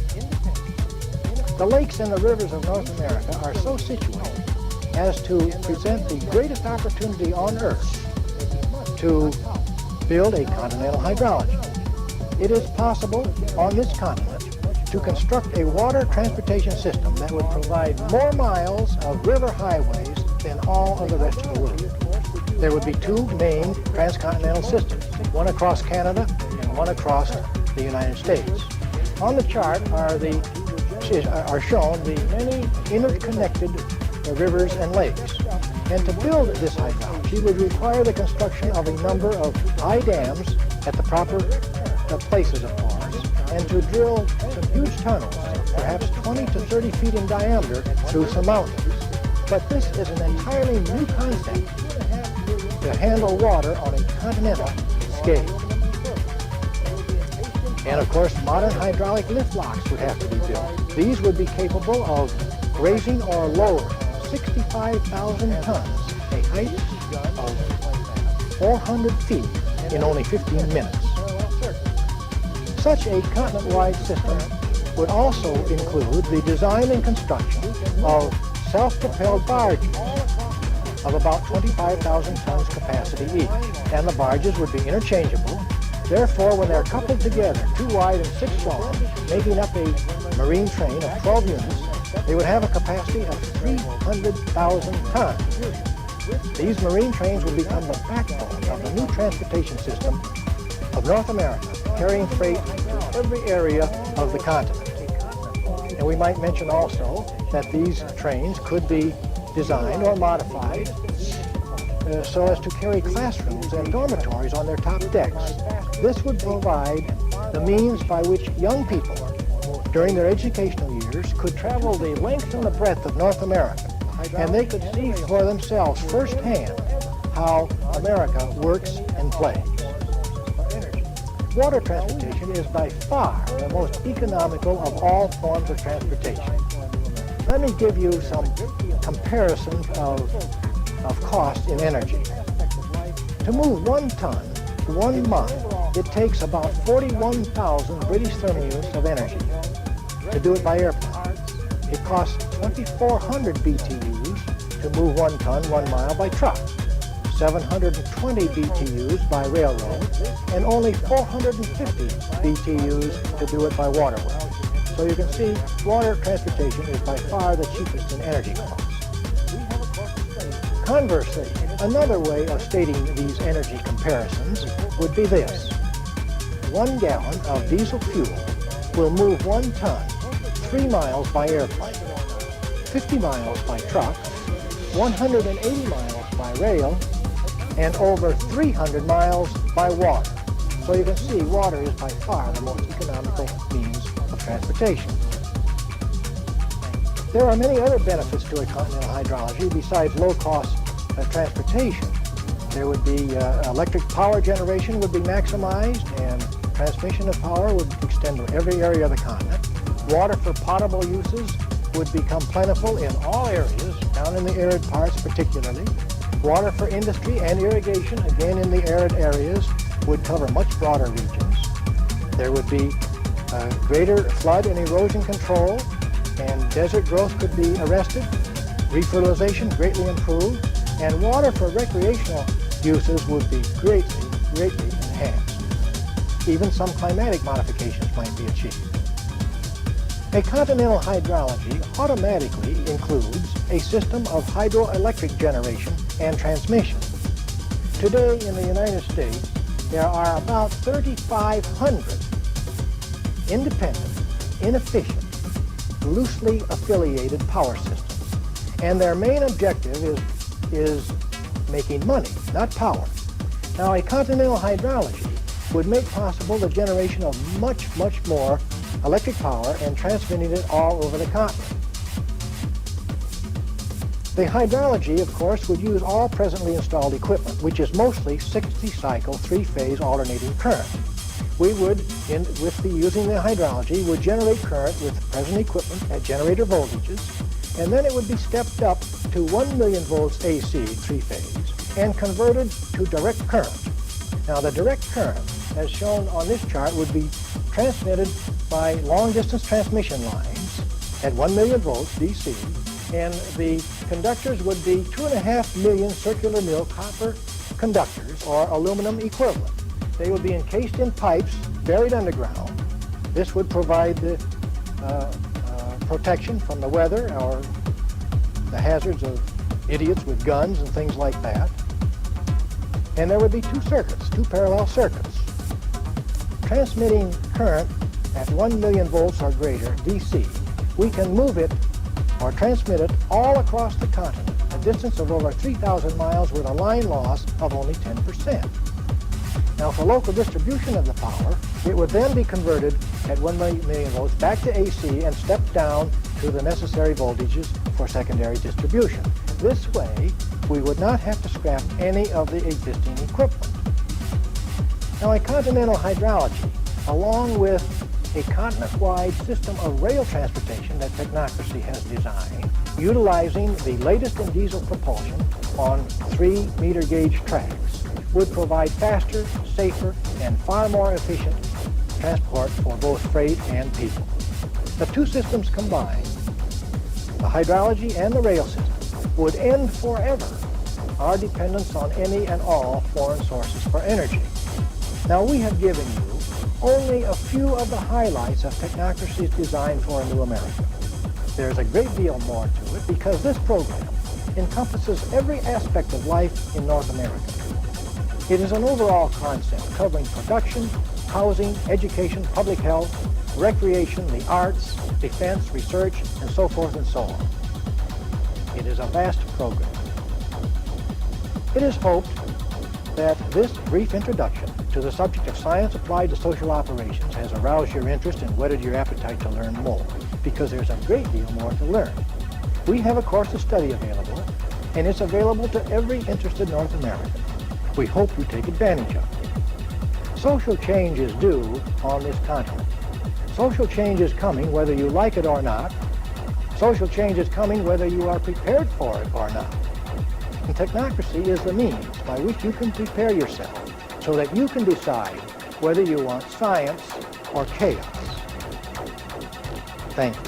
The lakes and the rivers of North America are so situated as to present the greatest opportunity on Earth to build a continental hydrology. It is possible on this continent to construct a water transportation system that would provide more miles of river highways than all of the rest of the world. There would be two main transcontinental systems, one across Canada and one across the United States. On the chart are shown the many interconnected rivers and lakes. And to build this hydrology would require the construction of a number of high dams at the proper places, of course, and to drill some huge tunnels, perhaps 20 to 30 feet in diameter, through some mountains. But this is an entirely new concept to handle water on a continental scale. And of course, modern hydraulic lift locks would have to be built. These would be capable of raising or lowering 65,000 tons, a height of 400 feet in only 15 minutes. Such a continent-wide system would also include the design and construction of self-propelled barges of about 25,000 tons capacity each. And the barges would be interchangeable. Therefore, when they're coupled together, 2 wide and 6 long, making up a marine train of 12 units, they would have a capacity of 300,000 tons. These marine trains would become the backbone of the new transportation system of North America, carrying freight to every area of the continent. And we might mention also that these trains could be designed or modified so as to carry classrooms and dormitories on their top decks. This would provide the means by which young people during their educational years could travel the length and the breadth of North America, and they could see for themselves firsthand how America works and plays. Water transportation is by far the most economical of all forms of transportation. Let me give you some comparisons of cost in energy. To move 1 ton 1 mile, it takes about 41,000 British thermal units of energy. To do it by airplane, it costs 2,400 BTUs to move 1 ton 1 mile by truck, 720 BTUs by railroad, and only 450 BTUs to do it by waterway. So you can see water transportation is by far the cheapest in energy costs. Conversely, another way of stating these energy comparisons would be this. 1 gallon of diesel fuel will move 1 ton 3 miles by airplane, 50 miles by truck, 180 miles by rail, and over 300 miles by water. So you can see water is by far the most economical means of transportation. There are many other benefits to a continental hydrology besides low-cost transportation. There would be electric power generation would be maximized, and transmission of power would extend to every area of the continent. Water for potable uses would become plentiful in all areas, down in the arid parts particularly. Water for industry and irrigation, again in the arid areas, would cover much broader regions. There would be greater flood and erosion control, and desert growth could be arrested, refertilization greatly improved, and water for recreational uses would be greatly enhanced. Even some climatic modifications might be achieved. A continental hydrology automatically includes a system of hydroelectric generation and transmission. Today in the United States, there are about 3,500 independent, inefficient, loosely affiliated power systems. And their main objective is making money, not power. Now, a continental hydrology would make possible the generation of much, much more electric power and transmitting it all over the continent. The hydrology, of course, would use all presently installed equipment, which is mostly 60-cycle, three-phase alternating current. We would, using the hydrology, would generate current with present equipment at generator voltages, and then it would be stepped up to 1 million volts AC, three-phase, and converted to direct current. Now, the direct current, as shown on this chart, would be transmitted by long-distance transmission lines at 1 million volts DC, and the conductors would be 2.5 million circular mill copper conductors, or aluminum equivalent. They would be encased in pipes buried underground. This would provide the protection from the weather or the hazards of idiots with guns and things like that. And there would be two parallel circuits. Transmitting current at 1 million volts or greater DC, we can move it or transmit it all across the continent, a distance of over 3,000 miles with a line loss of only 10%. Now, for local distribution of the power, it would then be converted at 1 million volts back to AC and stepped down to the necessary voltages for secondary distribution. This way, we would not have to scrap any of the existing equipment. Now, a continental hydrology, along with a continent-wide system of rail transportation that Technocracy has designed, utilizing the latest in diesel propulsion on 3-meter gauge tracks, would provide faster, safer, and far more efficient transport for both freight and people. The two systems combined, the hydrology and the rail system, would end forever our dependence on any and all foreign sources for energy. Now, we have given you only a few of the highlights of Technocracy's design for a new America. There's a great deal more to it because this program encompasses every aspect of life in North America. It is an overall concept covering production, housing, education, public health, recreation, the arts, defense, research, and so forth and so on. It is a vast program. It is hoped that this brief introduction to the subject of science applied to social operations has aroused your interest and whetted your appetite to learn more, because there's a great deal more to learn. We have a course of study available, and it's available to every interested North American. We hope you take advantage of it. Social change is due on this continent. Social change is coming whether you like it or not. Social change is coming whether you are prepared for it or not. And Technocracy is the means by which you can prepare yourself so that you can decide whether you want science or chaos. Thank you.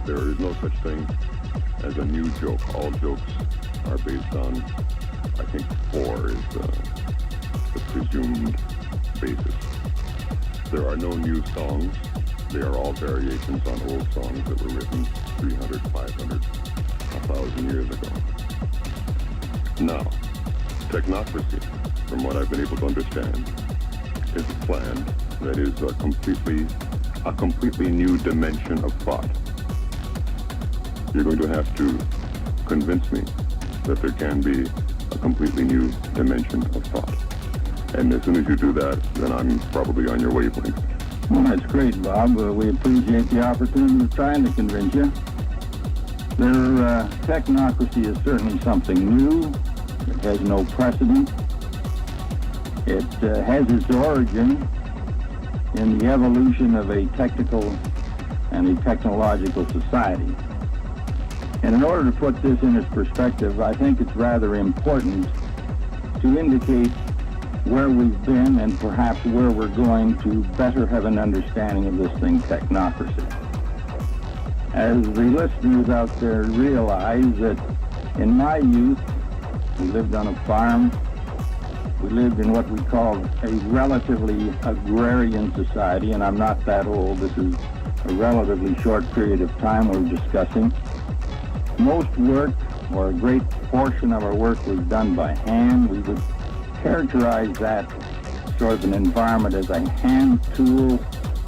There is no such thing as a new joke. All jokes are based on, I think, 4 is the presumed basis. There are no new songs. They are all variations on old songs that were written 300, 500, 1,000 years ago. Now, Technocracy, from what I've been able to understand, is a plan that is a completely new dimension of thought. You're going to have to convince me that there can be a completely new dimension of thought. And as soon as you do that, then I'm probably on your wavelength. Well, that's great, Bob. We appreciate the opportunity of trying to convince you. Technocracy is certainly something new. It has no precedent. It has its origin in the evolution of a technical and a technological society. And in order to put this in its perspective, I think it's rather important to indicate where we've been and perhaps where we're going to better have an understanding of this thing, Technocracy. As the listeners out there realize that in my youth, we lived on a farm. We lived in what we called a relatively agrarian society, and I'm not that old. This is a relatively short period of time we're discussing. Most work, or a great portion of our work, was done by hand. We would characterize that sort of an environment as a hand-tool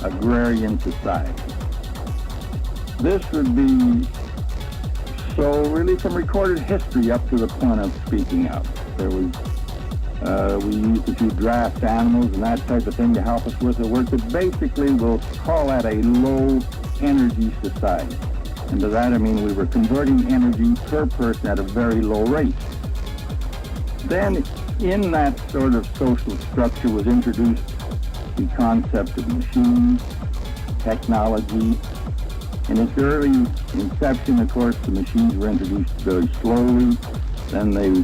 agrarian society. This would be so really from recorded history up to the point of speaking of. There was, we used a few draft animals and that type of thing to help us with the work, but basically we'll call that a low energy society. And to that I mean we were converting energy per person at a very low rate. Then in that sort of social structure was introduced the concept of machines, technology. In its early inception, of course, the machines were introduced very slowly, then they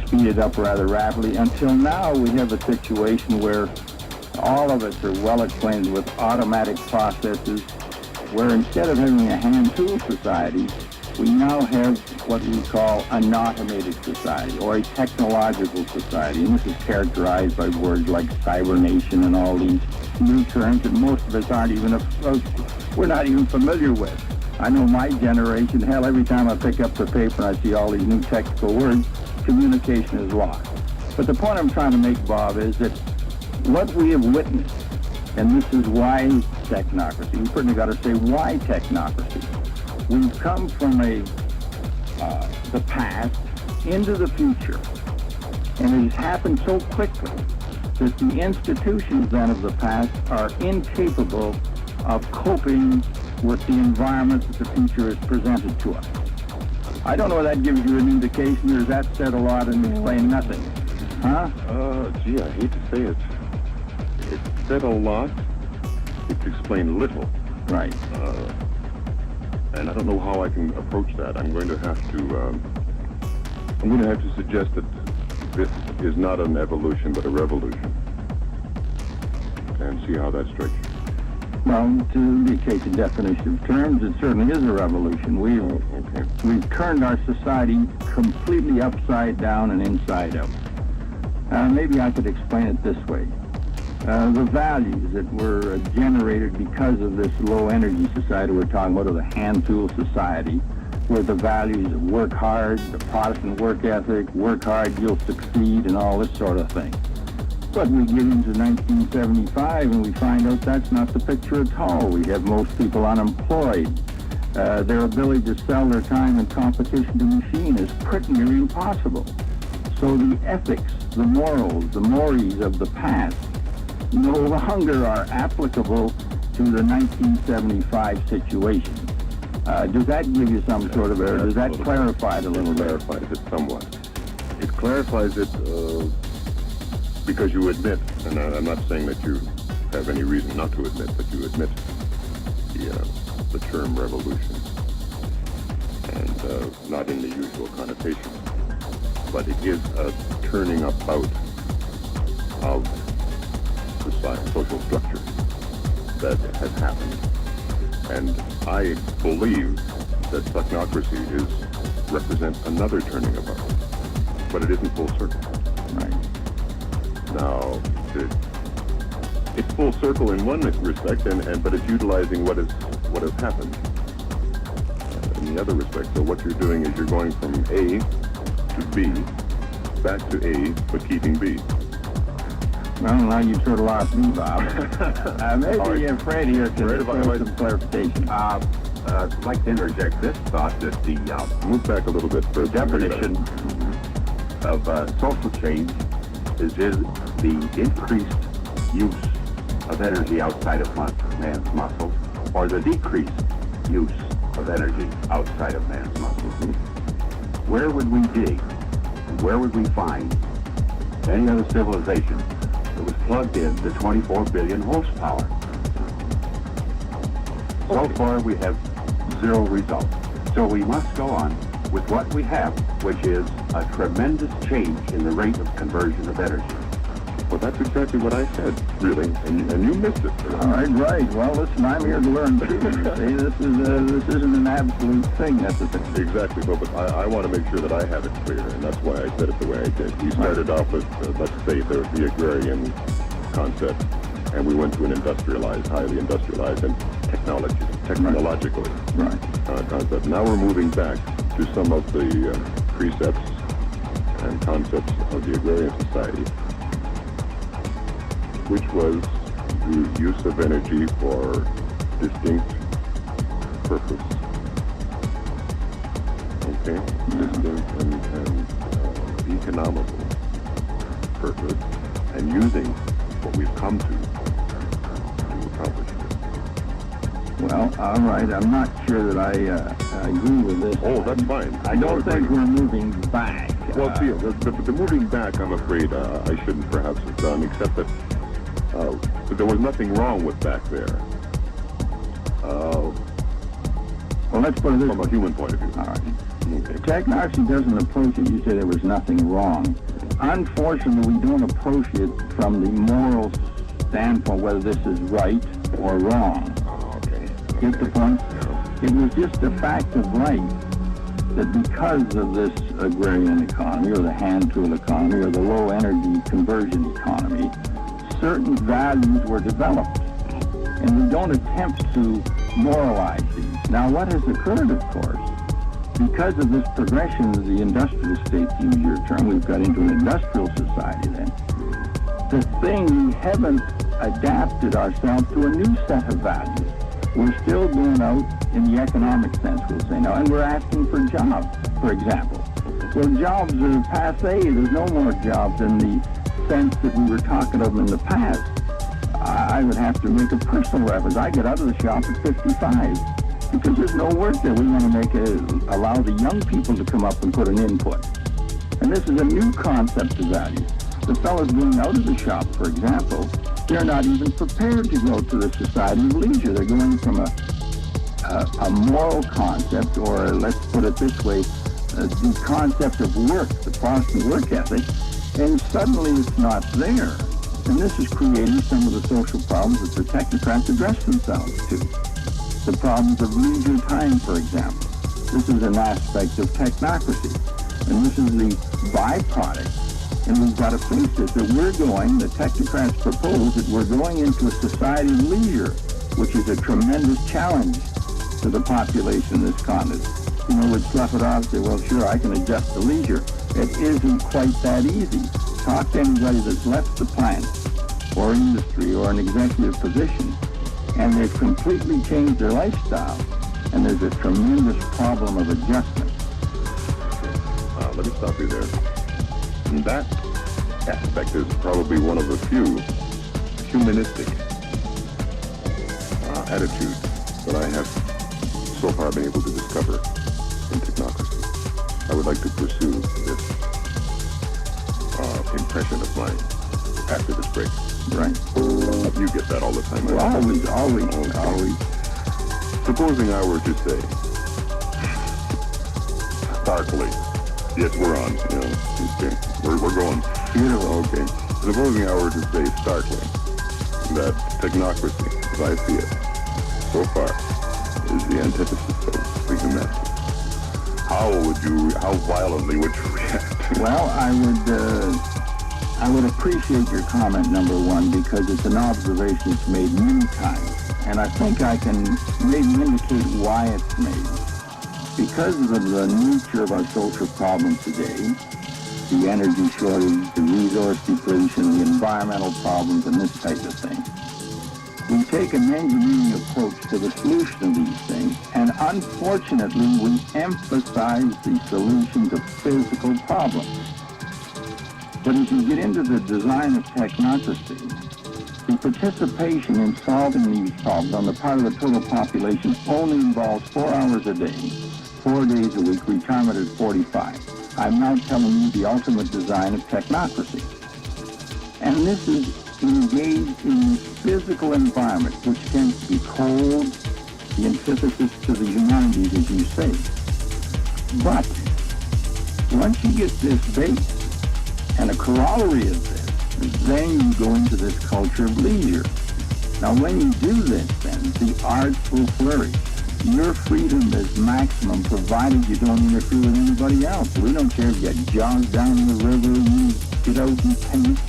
speeded up rather rapidly, until now we have a situation where all of us are well acquainted with automatic processes, where instead of having a hand-tool society, we now have what we call an automated society, or a technological society. And this is characterized by words like cybernation and all these new terms that most of us we're not even familiar with. I know my generation, hell, every time I pick up the paper and I see all these new technical words, communication is lost. But the point I'm trying to make, Bob, is that what we have witnessed, and this is why technocracy, we certainly got to say why technocracy. We've come from the past into the future, and it has happened so quickly that the institutions then of the past are incapable of coping with the environment that the future has presented to us. I don't know if that gives you an indication, or does that said a lot and explain nothing? Huh? Gee, I hate to say it. It said a lot. It explained little. Right. And I don't know how I can approach that. I'm going to have to suggest that this is not an evolution, but a revolution. And see how that strikes you. Well, to indicate the definition of terms, it certainly is a revolution. We've turned our society completely upside down and inside out. Maybe I could explain it this way. The values that were generated because of this low energy society we're talking about, or the hand tool society, were the values of work hard, the Protestant work ethic, work hard, you'll succeed, and all this sort of thing. But we get into 1975 and we find out that's not the picture at all. We have most people unemployed. Their ability to sell their time in competition to machine is pretty nearly impossible. So the ethics, the morals, the mores of the past no longer are applicable to the 1975 situation. Does that give you some sort of error? Does that clarify it a little bit? It clarifies it somewhat. It clarifies it because you admit, and I'm not saying that you have any reason not to admit, but you admit the term revolution, and not in the usual connotation, but it is a turning about of society, social structure that has happened. And I believe that technocracy represents another turning about, but it isn't full circle. Right. Now, it's full circle in one respect, but it's utilizing what has happened in the other respect. So what you're doing is you're going from A to B, back to A, but keeping B. Well, now you've sort of lost me, Bob. Maybe Fred here can provide some clarification. I'd like to interject this thought that the Move back a little bit the further. definition of social change is the increased use of energy outside of man's muscles, or the decreased use of energy outside of man's muscles. Where would we dig, and where would we find any other civilization that was plugged in to 24 billion horsepower? So far we have zero results. So we must go on with what we have, which is a tremendous change in the rate of conversion of energy. Well, that's exactly what I said, really, and you missed it. All right. Well, listen, I'm here to learn too. See, this isn't an absolute thing necessarily. Exactly, but I want to make sure that I have it clear, and that's why I said it the way I did. We started off with, let's say, the agrarian concept, and we went to an highly industrialized, and technologically concept. Now we're moving back to some of the precepts and concepts of the agrarian society, which was the use of energy for distinct purpose. Okay? Distinct and economical purpose, and using what we've come to accomplish it. Well, all right. I'm not sure that I agree with this. Oh, that's fine. I don't think we're moving back. Well, see, the moving back, I'm afraid I shouldn't perhaps have done, except that there was nothing wrong with back there. Well, let's put it this from a human point of view. All right. Okay. Technocracy doesn't approach it. You say there was nothing wrong. Unfortunately, we don't approach it from the moral standpoint, whether this is right or wrong. Okay. Get the point? Yeah. It was just a fact of life that because of this agrarian economy, or the hand tool economy, or the low energy conversion economy, certain values were developed. And we don't attempt to moralize these. Now, what has occurred, of course, because of this progression of the industrial state, to use your term, we've got into an industrial society then. The thing, we haven't adapted ourselves to a new set of values. We're still going out in the economic sense, we'll say now, and we're asking for jobs, for example. Well, jobs are passé. There's no more jobs in the sense that we were talking of in the past. I would have to make a personal reference. I get out of the shop at 55 because there's no work there. We want to allow the young people to come up and put an input. And this is a new concept of value. The fellows going out of the shop, for example, they're not even prepared to go to the society of leisure. They're going from a moral concept, or let's put it this way, the concept of work, the Protestant work ethic, and suddenly it's not there. And this is creating some of the social problems that the technocrats address themselves to. The problems of leisure time, for example. This is an aspect of technocracy. And this is the byproduct. And we've got to face this, that the technocrats propose that we're going into a society of leisure, which is a tremendous challenge to the population of this continent. You know, we'd slough it off and say, well, sure, I can adjust to leisure. It isn't quite that easy. Talk to anybody that's left the plant or industry or an executive position, and they've completely changed their lifestyle, and there's a tremendous problem of adjustment. Let me stop you there. And that aspect is probably one of the few humanistic attitudes that I have so far been able to discover in technocracy. I would like to pursue this impression of mine after this break. Right. You get that all the time. Well, always. Supposing I were to say, starkly, yes, we're on, okay, we're going. Okay. Supposing I were to say starkly that technocracy, as I see it, so far, is the antithesis of the humanity. How violently would you react? Well, I would appreciate your comment, number one, because it's an observation that's made many times. And I think I can maybe indicate why it's made. Because of the nature of our social problems today, the energy shortage, the resource depletion, the environmental problems, and this type of thing, we take an engineering approach to the solution of these things, and unfortunately, we emphasize the solution to physical problems. But as you get into the design of technocracy, the participation in solving these problems on the part of the total population only involves 4 hours a day, 4 days a week, retirement at 45. I'm now telling you the ultimate design of technocracy. And this is engaged in the physical environment, which tends to be cold, the antithesis to the humanities, as you say. But once you get this base, and a corollary of this, then you go into this culture of leisure. Now, when you do this, then, the arts will flourish. Your freedom is maximum, provided you don't interfere with anybody else. We don't care if you jog down the river, you get out and paint,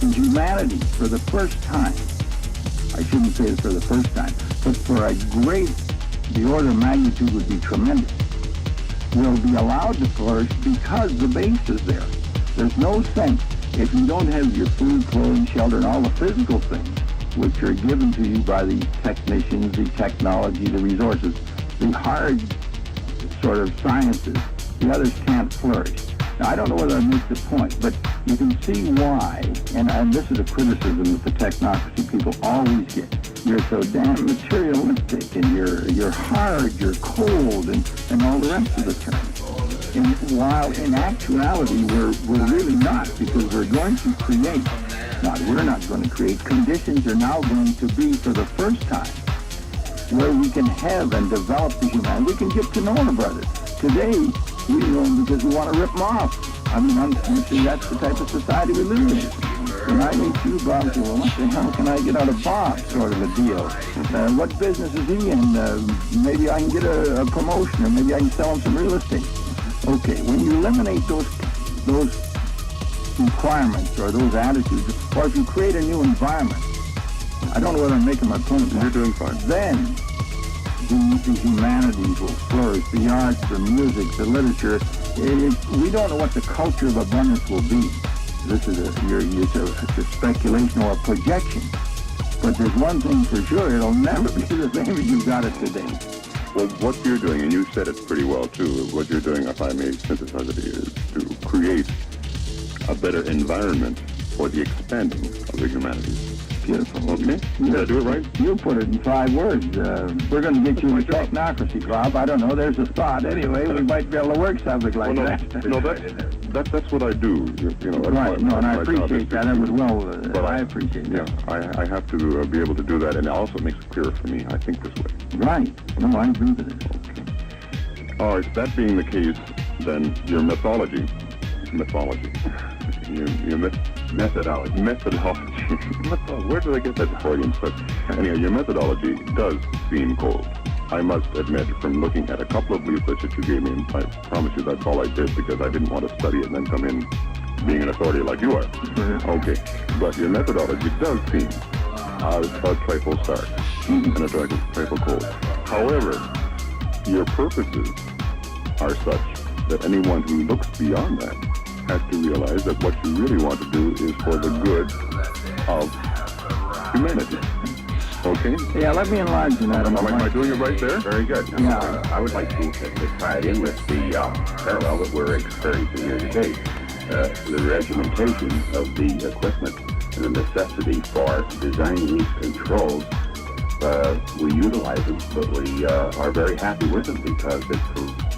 and humanity, for the first time, I shouldn't say it for the first time, but for a great, the order of magnitude would be tremendous, will be allowed to flourish because the base is there. There's no sense, if you don't have your food, clothing, shelter, and all the physical things, which are given to you by the technicians, the technology, the resources, the hard sort of sciences, the others can't flourish. Now, I don't know whether I make the point, but you can see why, and this is a criticism that the technocracy people always get. You're so damn materialistic, and you're hard, you're cold, and all the rest of the terms. And while in actuality, we're really not, because we're going to create, we're not going to create, conditions are now going to be, for the first time, where we can have and develop the humanity. We can get to know our brothers. Today, we know them because we want to rip them off. I mean, unfortunately, that's the type of society we live in. When I meet you, Bob, well, what the hell can I get out of Bob, sort of a deal? What business is he in? Maybe I can get a promotion, or maybe I can sell him some real estate. Okay, when you eliminate those requirements or those attitudes, or if you create a new environment, I don't know whether I'm making my point. You're doing fine. Then the humanities will flourish, the arts, the music, the literature. We don't know what the culture of abundance will be. This is it's a speculation or a projection. But there's one thing for sure, it'll never be the same as you've got it today. Well, what you're doing, and you said it pretty well too, what you're doing, if I may synthesize it, is to create a better environment for the expanding of the humanities. Beautiful. Okay? Did I do it right? You put it in 5 words. We're going to get you a technocracy, Bob. I don't know. There's a thought. Anyway, we might be able to work something like that. No, that's what I do. You know, right. No, and I appreciate that. That was well. I appreciate that. Yeah, I have to be able to do that, and it also makes it clearer for me. I think this way. Right. No, I agree with it. Okay. All right. That being the case, then your methodology. Methodology. Where did I get that Freudian stuff? Anyway, your methodology does seem cold. I must admit, from looking at a couple of leaflets that you gave me, and I promise you that's all I did because I didn't want to study it and then come in being an authority like you are. Okay, but your methodology does seem a trifle stark and a trifle cold. However, your purposes are such that anyone who looks beyond that has to realize that what you really want to do is for the good of humanity. Okay? Yeah, let me enlarge on that. Am I doing it right there? Very good. Now, I would like to tie it in with the parallel that we're experiencing here today. The regimentation of the equipment and the necessity for designing these controls. We utilize them, but we are very happy with them because it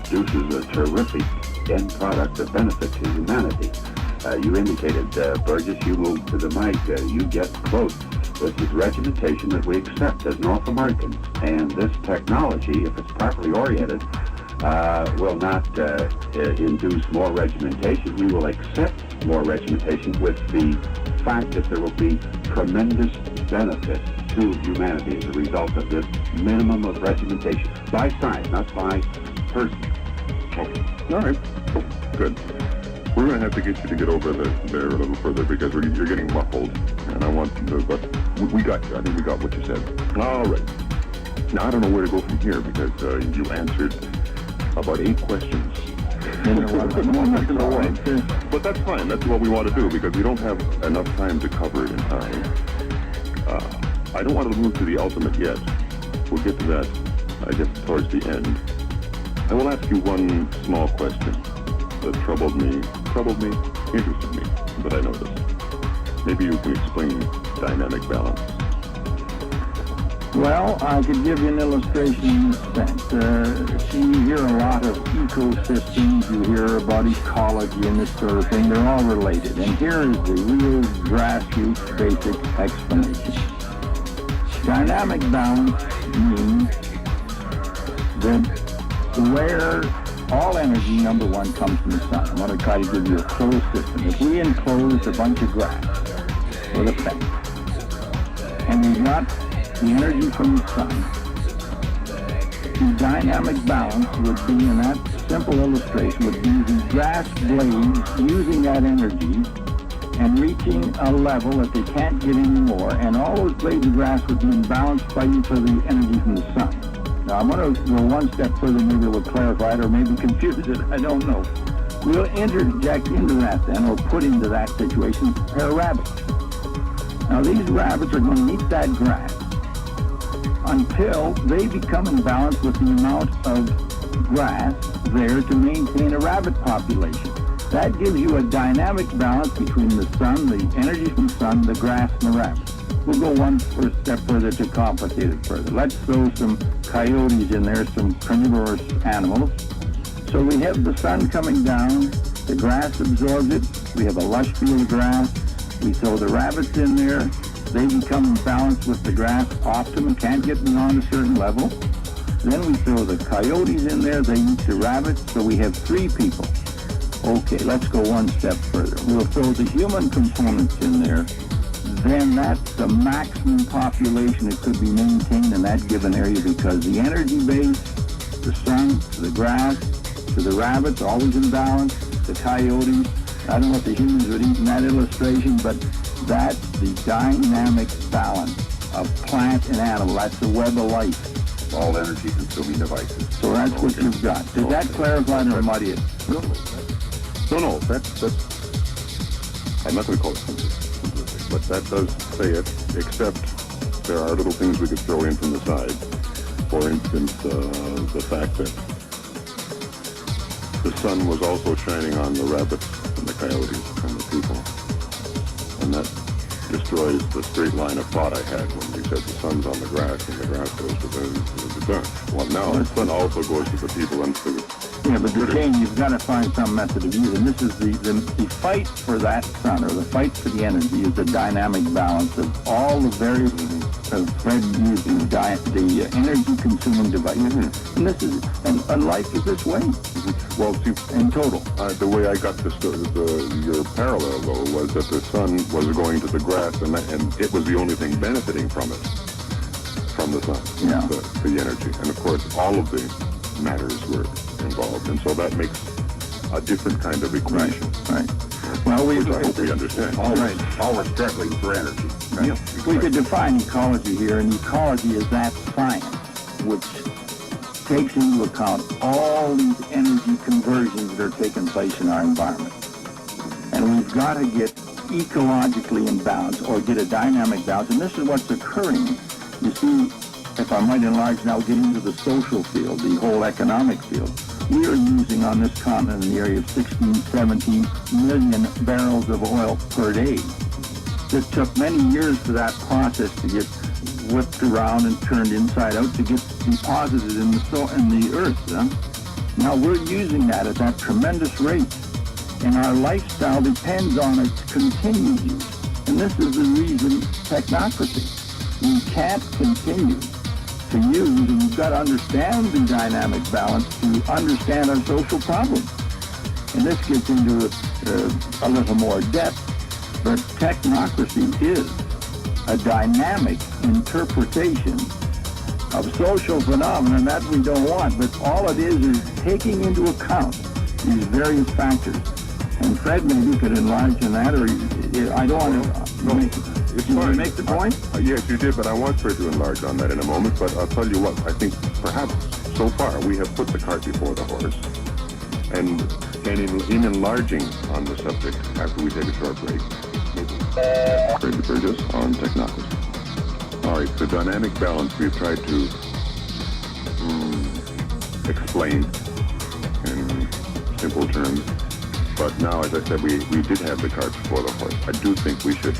produces a terrific end product of benefit to humanity. You indicated, Burgess, you moved to the mic, you get close. This is regimentation that we accept as North Americans, and this technology, if it's properly oriented, will not induce more regimentation. We will accept more regimentation with the fact that there will be tremendous benefit to humanity as a result of this minimum of regimentation by science, not by person. Okay. All right. Good. We're going to have to get you to get over there a little further because you're getting muffled, and I want to, but we got you. I think we got what you said. All right. Now, I don't know where to go from here because you answered about 8 questions. But that's fine. That's what we want to do because we don't have enough time to cover it in time. I don't want to move to the ultimate yet. We'll get to that, I guess, towards the end. I will ask you one small question that troubled me, interested me, but I noticed. Maybe you can explain dynamic balance. Well, I could give you an illustration in this sense. You hear a lot of ecosystems, you hear about ecology and this sort of thing. They're all related. And here is the real grassroots basic explanation. Dynamic balance means that where all energy, number one, comes from the sun. I'm going to try to give you a closed system. If we enclosed a bunch of grass with a fence, and we got the energy from the sun, the dynamic balance would be, in that simple illustration, would be the grass blades using that energy and reaching a level that they can't get anymore, and all those blades of grass would be in balance fighting for the energy from the sun. Now, I'm going to go one step further, maybe we'll clarify it or maybe confuse it, I don't know. We'll interject into that then, or put into that situation, a pair of rabbits. Now, these rabbits are going to eat that grass until they become in balance with the amount of grass there to maintain a rabbit population. That gives you a dynamic balance between the sun, the energy from the sun, the grass, and the rabbits. We'll go one step further to complicate it further. Let's throw some coyotes in there, some carnivorous animals. So we have the sun coming down, the grass absorbs it, we have a lush field of grass, we throw the rabbits in there, they become in balance with the grass often, can't get beyond a certain level. Then we throw the coyotes in there, they eat the rabbits, so we have 3 people. Okay, let's go one step further. We'll throw the human components in there, then that's the maximum population that could be maintained in that given area, because the energy base, the sun, to the grass, to the rabbits, always in balance, the coyotes, I don't know what the humans would eat in that illustration, but that's the dynamic balance of plant and animal. That's the web of life. All energy-consuming devices. So that's what you've got. Does that clarify or muddy it? No, that's I'm not going to call it simplistic, but that does say it, except there are little things we could throw in from the side. For instance, the fact that the sun was also shining on the rabbits and the coyotes and the people. And that destroys the straight line of thought I had when you said the sun's on the grass and the grass goes to the sun. Well, now the sun also goes to the people and to the... Yeah, but the thing, you've got to find some method of use, and this is the fight for that sun, or the fight for the energy, is the dynamic balance of all the various Fred using the energy-consuming devices. And this is, and life is this way. Well, see, in total. The way I got your parallel, though, was that the sun was going to the grass, and it was the only thing benefiting from it, from the sun, yeah. the energy. And, of course, all of the matters were involved, and so that makes a different kind of equation. Right. Well, which I hope we understand. All we're struggling for energy. Right. Yep. We could define ecology here, and ecology is that science which takes into account all these energy conversions that are taking place in our environment. And we've got to get ecologically in balance, or get a dynamic balance, and this is what's occurring. You see, if I might enlarge now, get into the social field, the whole economic field. We are using on this continent in the area of 16, 17 million barrels of oil per day. It took many years for that process to get whipped around and turned inside out to get deposited in the earth. Now we're using that at that tremendous rate, and our lifestyle depends on its continued use. And this is the reason technocracy. We can't continue to use, and we've got to understand the dynamic balance to understand our social problems. And this gets into a little more depth, but technocracy is a dynamic interpretation of social phenomena that we don't want, but all it is taking into account these various factors. And Fred, maybe you could enlarge on that, or I don't want to... It's you want fine. to make the point? Yes, you did, but I want Fred to enlarge on that in a moment. But I'll tell you what, I think perhaps so far we have put the cart before the horse. And in enlarging on the subject, after we take a short break, Fred Burgess on technocracy. All right, the dynamic balance we've tried to explain in simple terms. But now, as I said, we did have the cart before the horse. I do think we should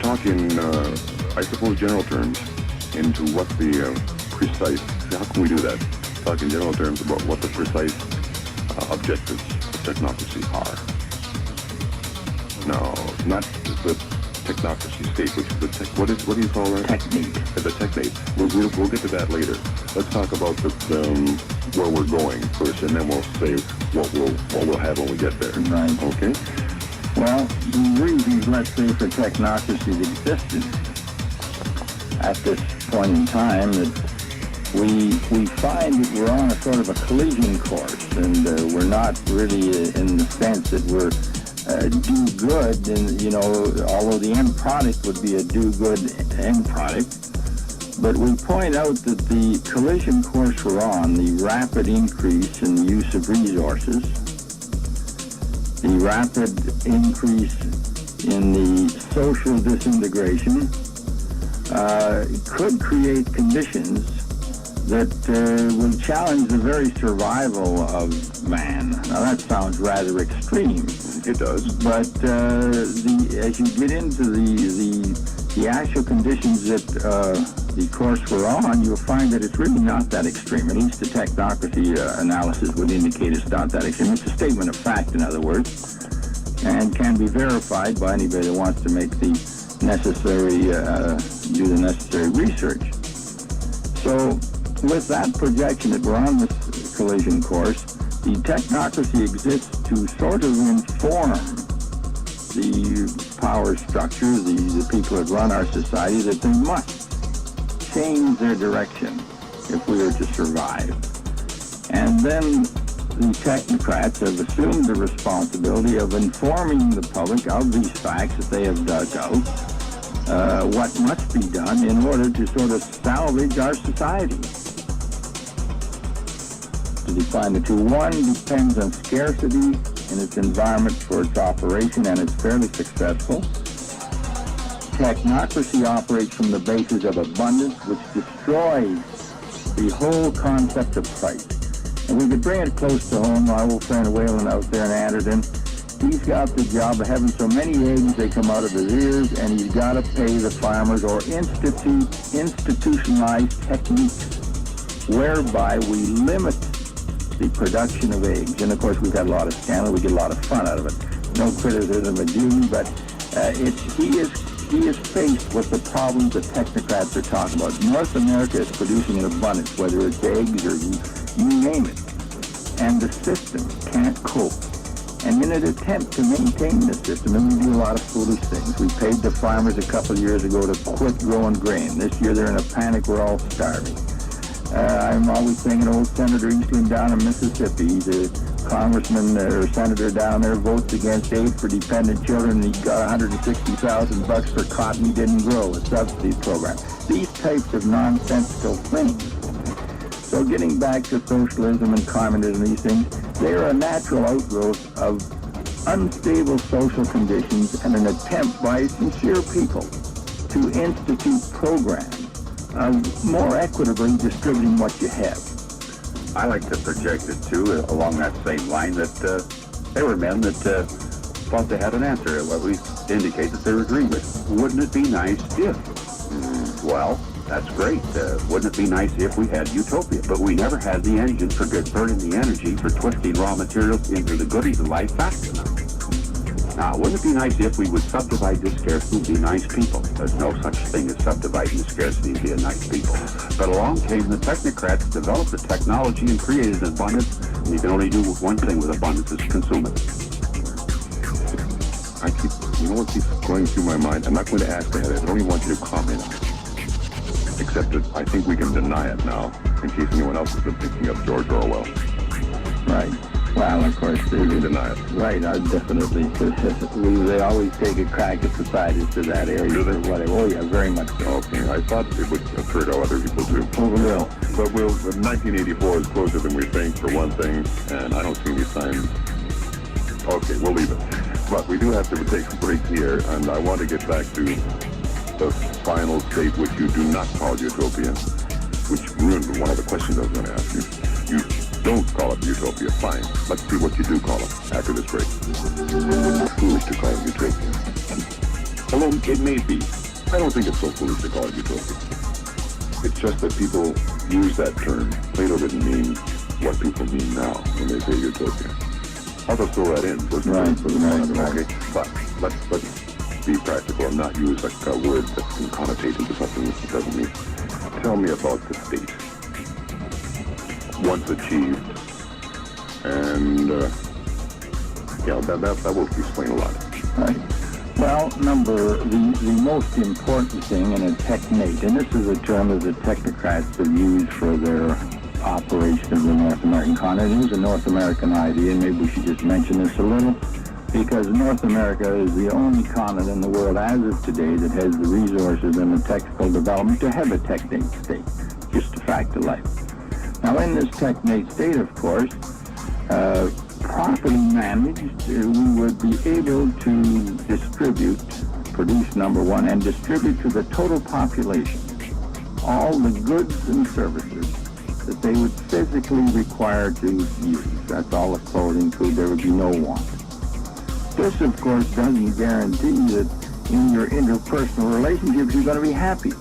talk in, I suppose, general terms into what the precise, how can we do that? Talk in general terms about what the precise objectives of technocracy are. Now, not the technocracy state, which is the what do you call that? Technate. The Technate. We'll get to that later. Let's talk about where we're going first, and then we'll say what we'll have when we get there. Right. Okay. Well, the reasons, let's say, for technocracy's existence at this point in time, that we find that we're on a sort of a collision course, and we're not really in the sense that we're do good, and although the end product would be a do good end product, but we point out that the collision course we're on, the rapid increase in the use of resources, the rapid increase in the social disintegration, could create conditions that will challenge the very survival of man. Now that sounds rather extreme. It does. But as you get into the actual conditions that the course we're on, you'll find that it's really not that extreme. At least the technocracy analysis would indicate it's not that extreme. It's a statement of fact, in other words, and can be verified by anybody that wants to make the necessary, do the necessary research. So with that projection that we're on this collision course, the technocracy exists to sort of inform the power structure, the people that run our society, that they must change their direction if we are to survive. And then the technocrats have assumed the responsibility of informing the public of these facts that they have dug out, what must be done in order to sort of salvage our society. To define the two, one depends on scarcity in its environment for its operation, and it's fairly successful. Technocracy operates from the basis of abundance, which destroys the whole concept of price. And we could bring it close to home. Our old friend Whalen out there in Anderton, he's got the job of having so many eggs they come out of his ears, and he's got to pay the farmers or institutionalized techniques whereby we limit the production of eggs. And of course we've had a lot of scandal, we get a lot of fun out of it. No criticism of Judy, but he is faced with the problems that technocrats are talking about. North America is producing in abundance, whether it's eggs or you name it. And the system can't cope. And in an attempt to maintain the system, and we do a lot of foolish things. We paid the farmers a couple of years ago to quit growing grain. This year they're in a panic, we're all starving. I'm always thinking old Senator Eastland down in Mississippi. He's a congressman or senator down there, votes against aid for dependent children, and he got $160,000 for cotton he didn't grow, a subsidy program. These types of nonsensical things. So getting back to socialism and communism, these things, they are a natural outgrowth of unstable social conditions and an attempt by sincere people to institute programs of more equitably distributing what you have. I like to project it, too, along that same line, that there were men that thought they had an answer, at least indicate that they were agreeing with. Wouldn't it be nice if? Well, that's great. Wouldn't it be nice if we had utopia? But we never had the engine for burning the energy for twisting raw materials into the goodies of life fast enough. Now, wouldn't it be nice if we would subdivide this scarcity and be nice people? There's no such thing as subdividing the scarcity and being nice people. But along came the technocrats, developed the technology, and created an abundance. And you can only do one thing with abundance, is consume it. What keeps going through my mind? I'm not going to ask that. I don't even want you to comment on it. Except that I think we can deny it now, in case anyone else has been thinking of George Orwell. Right. Well, of course, we can deny it. Right, definitely. They always take a crack at society to that area. Do they? Or whatever. Oh, yeah, very much so. Okay, I thought it would occur to other people too. Oh, well. But 1984 is closer than we think, for one thing, and I don't see any signs. Okay, we'll leave it. But we do have to take a break here, and I want to get back to the final state, which you do not call utopia, which ruined one of the questions I was going to ask you. You don't call it utopia, fine. Let's see what you do call it after this break. It's foolish to call it utopia. Although it may be. I don't think it's so foolish to call it utopia. It's just that people use that term. Plato didn't mean what people mean now when they say utopia. I'll just throw that in. Right. Okay. But let's be practical and not use like a word that can connotate into something that it doesn't mean. Tell me about the state once achieved, and that will explain a lot. Right. Well, the most important thing in a Technate, and this is a term that the technocrats have used for their operation of the North American continent. It is a North American idea, and maybe we should just mention this a little, because North America is the only continent in the world as of today that has the resources and the technical development to have a Technate state. Just a fact of life. Now, in this Technate state, of course, properly managed, we would be able to produce number one, and distribute to the total population all the goods and services that they would physically require to use. That's all the clothing, food, there would be no want. This, of course, doesn't guarantee that in your interpersonal relationships you're going to be happy.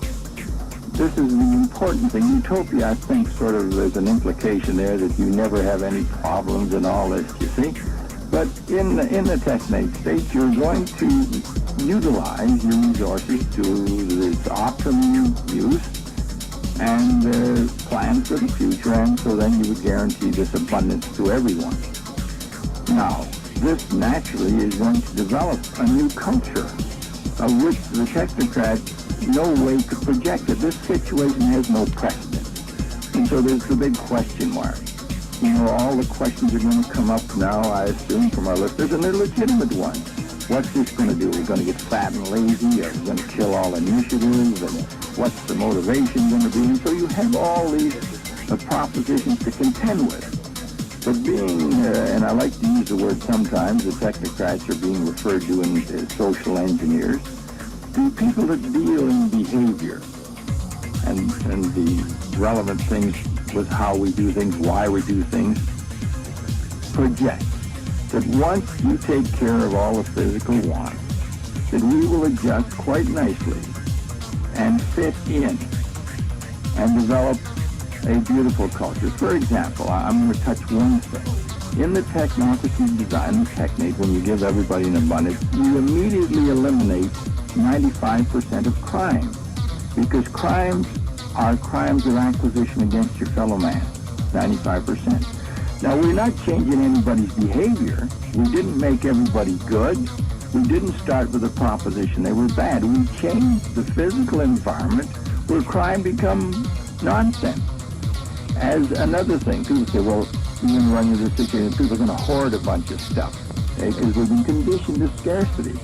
This is the important thing. Utopia, I think, sort of there's an implication there that you never have any problems and all this, you see. But in the Technate state, you're going to utilize your resources to its optimum use and plan for the future, and so then you would guarantee this abundance to everyone. Now, this naturally is going to develop a new culture of which the technocrats no way to project it. This situation has no precedent. And so there's the big question mark. You know, all the questions are going to come up now, I assume, from our listeners, and they're legitimate ones. What's this going to do? Are we going to get fat and lazy? Are we going to kill all initiatives? And what's the motivation going to be? And so you have all these propositions to contend with. But being, and I like to use the word sometimes, the technocrats are being referred to as social engineers, the people that deal in behavior and the relevant things with how we do things, why we do things, project that once you take care of all the physical wants, that we will adjust quite nicely and fit in and develop a beautiful culture. For example, I'm going to touch one thing. In the technocracy design, the Technate, when you give everybody an abundance, you immediately eliminate 95% of crime, because crimes are crimes of acquisition against your fellow man, 95%. Now, we're not changing anybody's behavior. We didn't make everybody good. We didn't start with a proposition they were bad. We changed the physical environment where crime becomes nonsense. As another thing, people say, well, you're going to run into this situation, people are going to hoard a bunch of stuff, okay, because we've been conditioned to scarcity.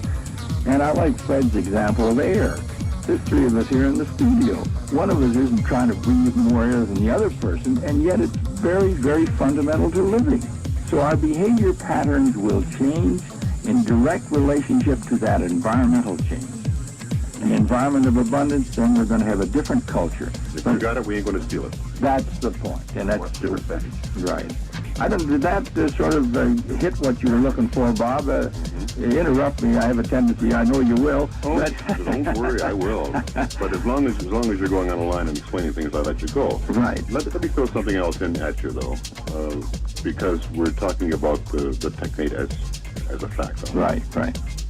And I like Fred's example of air. There's three of us here in the studio. One of us isn't trying to breathe more air than the other person, and yet it's very, very fundamental to living. So our behavior patterns will change in direct relationship to that environmental change. An environment of abundance, then we're going to have a different culture. If we got it, we ain't going to steal it. That's the point. And that's different thing. Right. Did that sort of hit what you were looking for, Bob? Interrupt me. I have a tendency. I know you will. Oh, don't worry, I will. But as long as you're going on a line and explaining things, I'll let you go. Right. Let me throw something else in at you, though, because we're talking about the Technate as a fact. Right.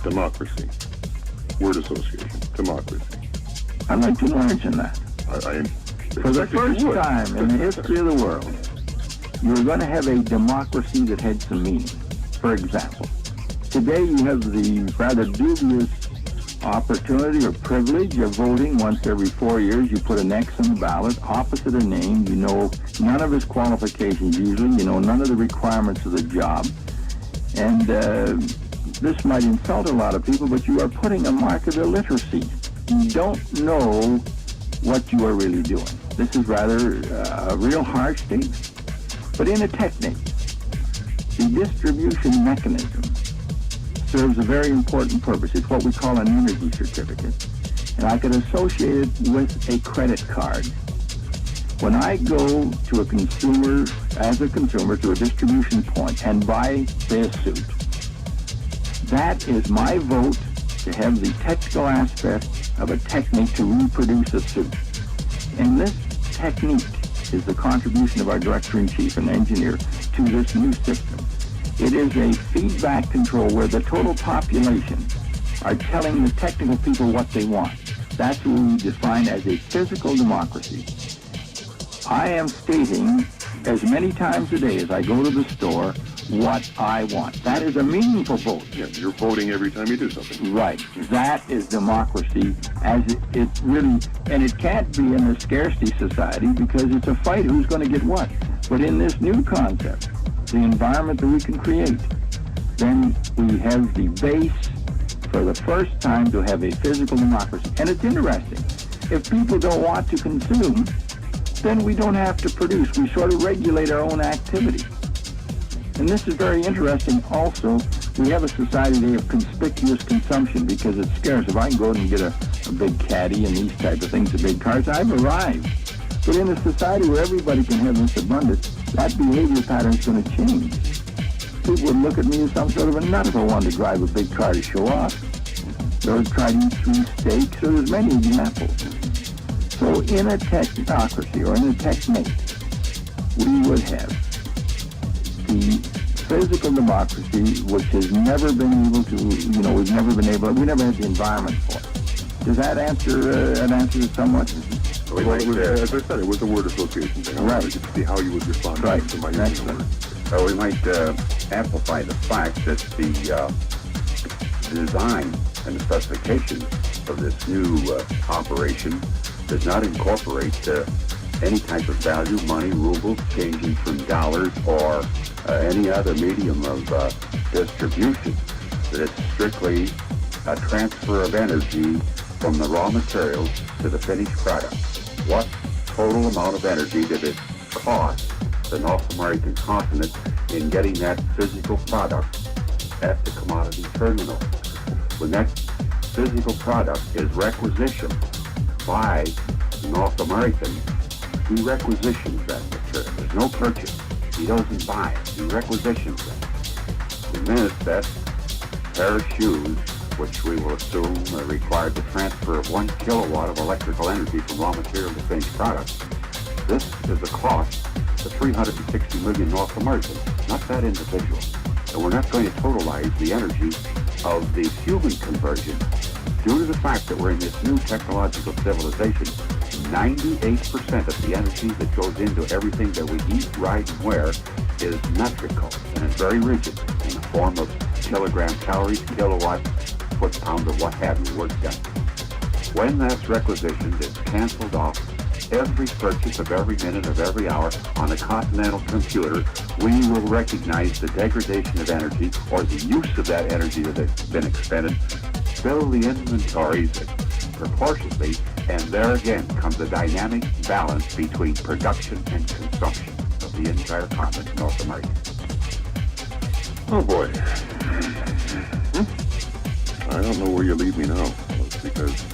Democracy. Word association. Democracy. I'd like to mention that. For the first time in the history of the world, you're going to have a democracy that had some meaning. For example, today you have the rather dubious opportunity or privilege of voting once every 4 years. You put an X on the ballot, opposite a name. You know none of his qualifications usually. You know none of the requirements of the job. And this might insult a lot of people, but you are putting a mark of illiteracy. You don't know what you are really doing. This is rather a real harsh statement. But in a Technate, the distribution mechanism serves a very important purpose. It's what we call an energy certificate. And I can associate it with a credit card. When I go to a consumer, as a consumer, to a distribution point and buy, say, a suit, that is my vote to have the technical aspect of a Technate to reproduce a suit. And this technique is the contribution of our director-in-chief and engineer to this new system. It is a feedback control where the total population are telling the technical people what they want. That's what we define as a physical democracy. I am stating as many times a day as I go to the store what I want. That is a meaningful vote. Yeah, you're voting every time you do something. Right. That is democracy as it really, and it can't be in a scarcity society because it's a fight who's going to get what. But in this new concept, the environment that we can create, then we have the base for the first time to have a physical democracy. And it's interesting. If people don't want to consume, then we don't have to produce. We sort of regulate our own activity. And this is very interesting also. We have a society today of conspicuous consumption because it's scarce. If I can go out and get a big caddy and these type of things, the big cars, I've arrived. But in a society where everybody can have this abundance, that behavior pattern is going to change. People would look at me as some sort of a nut if I wanted to drive a big car to show off. Or try to eat 3 steaks, or there's many examples. So in a technocracy or in a technate, we would have the physical democracy, which has never been able to, we never had the environment for it. Does that answer it somewhat? Well, as I said, it was a word association thing. I wanted to see how you would respond to my use of the word. We might amplify the fact that the design and the specification of this new operation does not incorporate any type of value, money, rubles, changing from dollars or any other medium of distribution. That it's strictly a transfer of energy from the raw materials to the finished product. What total amount of energy did it cost the North American continent in getting that physical product at the commodity terminal? When that physical product is requisitioned by North American, he requisitions that material. There's no purchase. He doesn't buy it. He requisitions it. The minute that pair of shoes, which we will assume required the transfer of 1 kilowatt of electrical energy from raw material to finished product, this is a cost to 360 million North Americans, not that individual. And we're not going to totalize the energy of the human conversion due to the fact that we're in this new technological civilization. 98% of the energy that goes into everything that we eat, ride, and wear is metrical, and it's very rigid in the form of kilogram calories, kilowatt, foot pound, or what have you, work done. When that's requisitioned, it's canceled off every purchase of every minute of every hour on a continental computer. We will recognize the degradation of energy or the use of that energy that has been expended, fill the inventories proportionately, and there again comes a dynamic balance between production and consumption of the entire continent, North America. Oh boy. I don't know where you lead me now, because,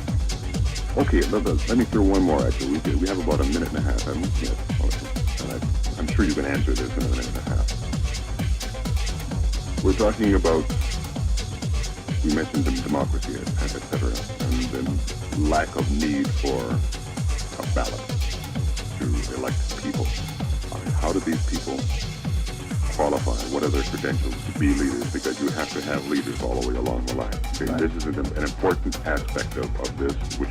okay, let me throw one more at you. We have about a minute and a half. I'm sure you can answer this in a minute and a half. We're talking about, you mentioned democracy, et cetera, and the lack of need for a ballot to elect people. I mean, how do these people qualify? What are their credentials to be leaders? Because you have to have leaders all the way along the line. Okay? Right. This is an important aspect of this, which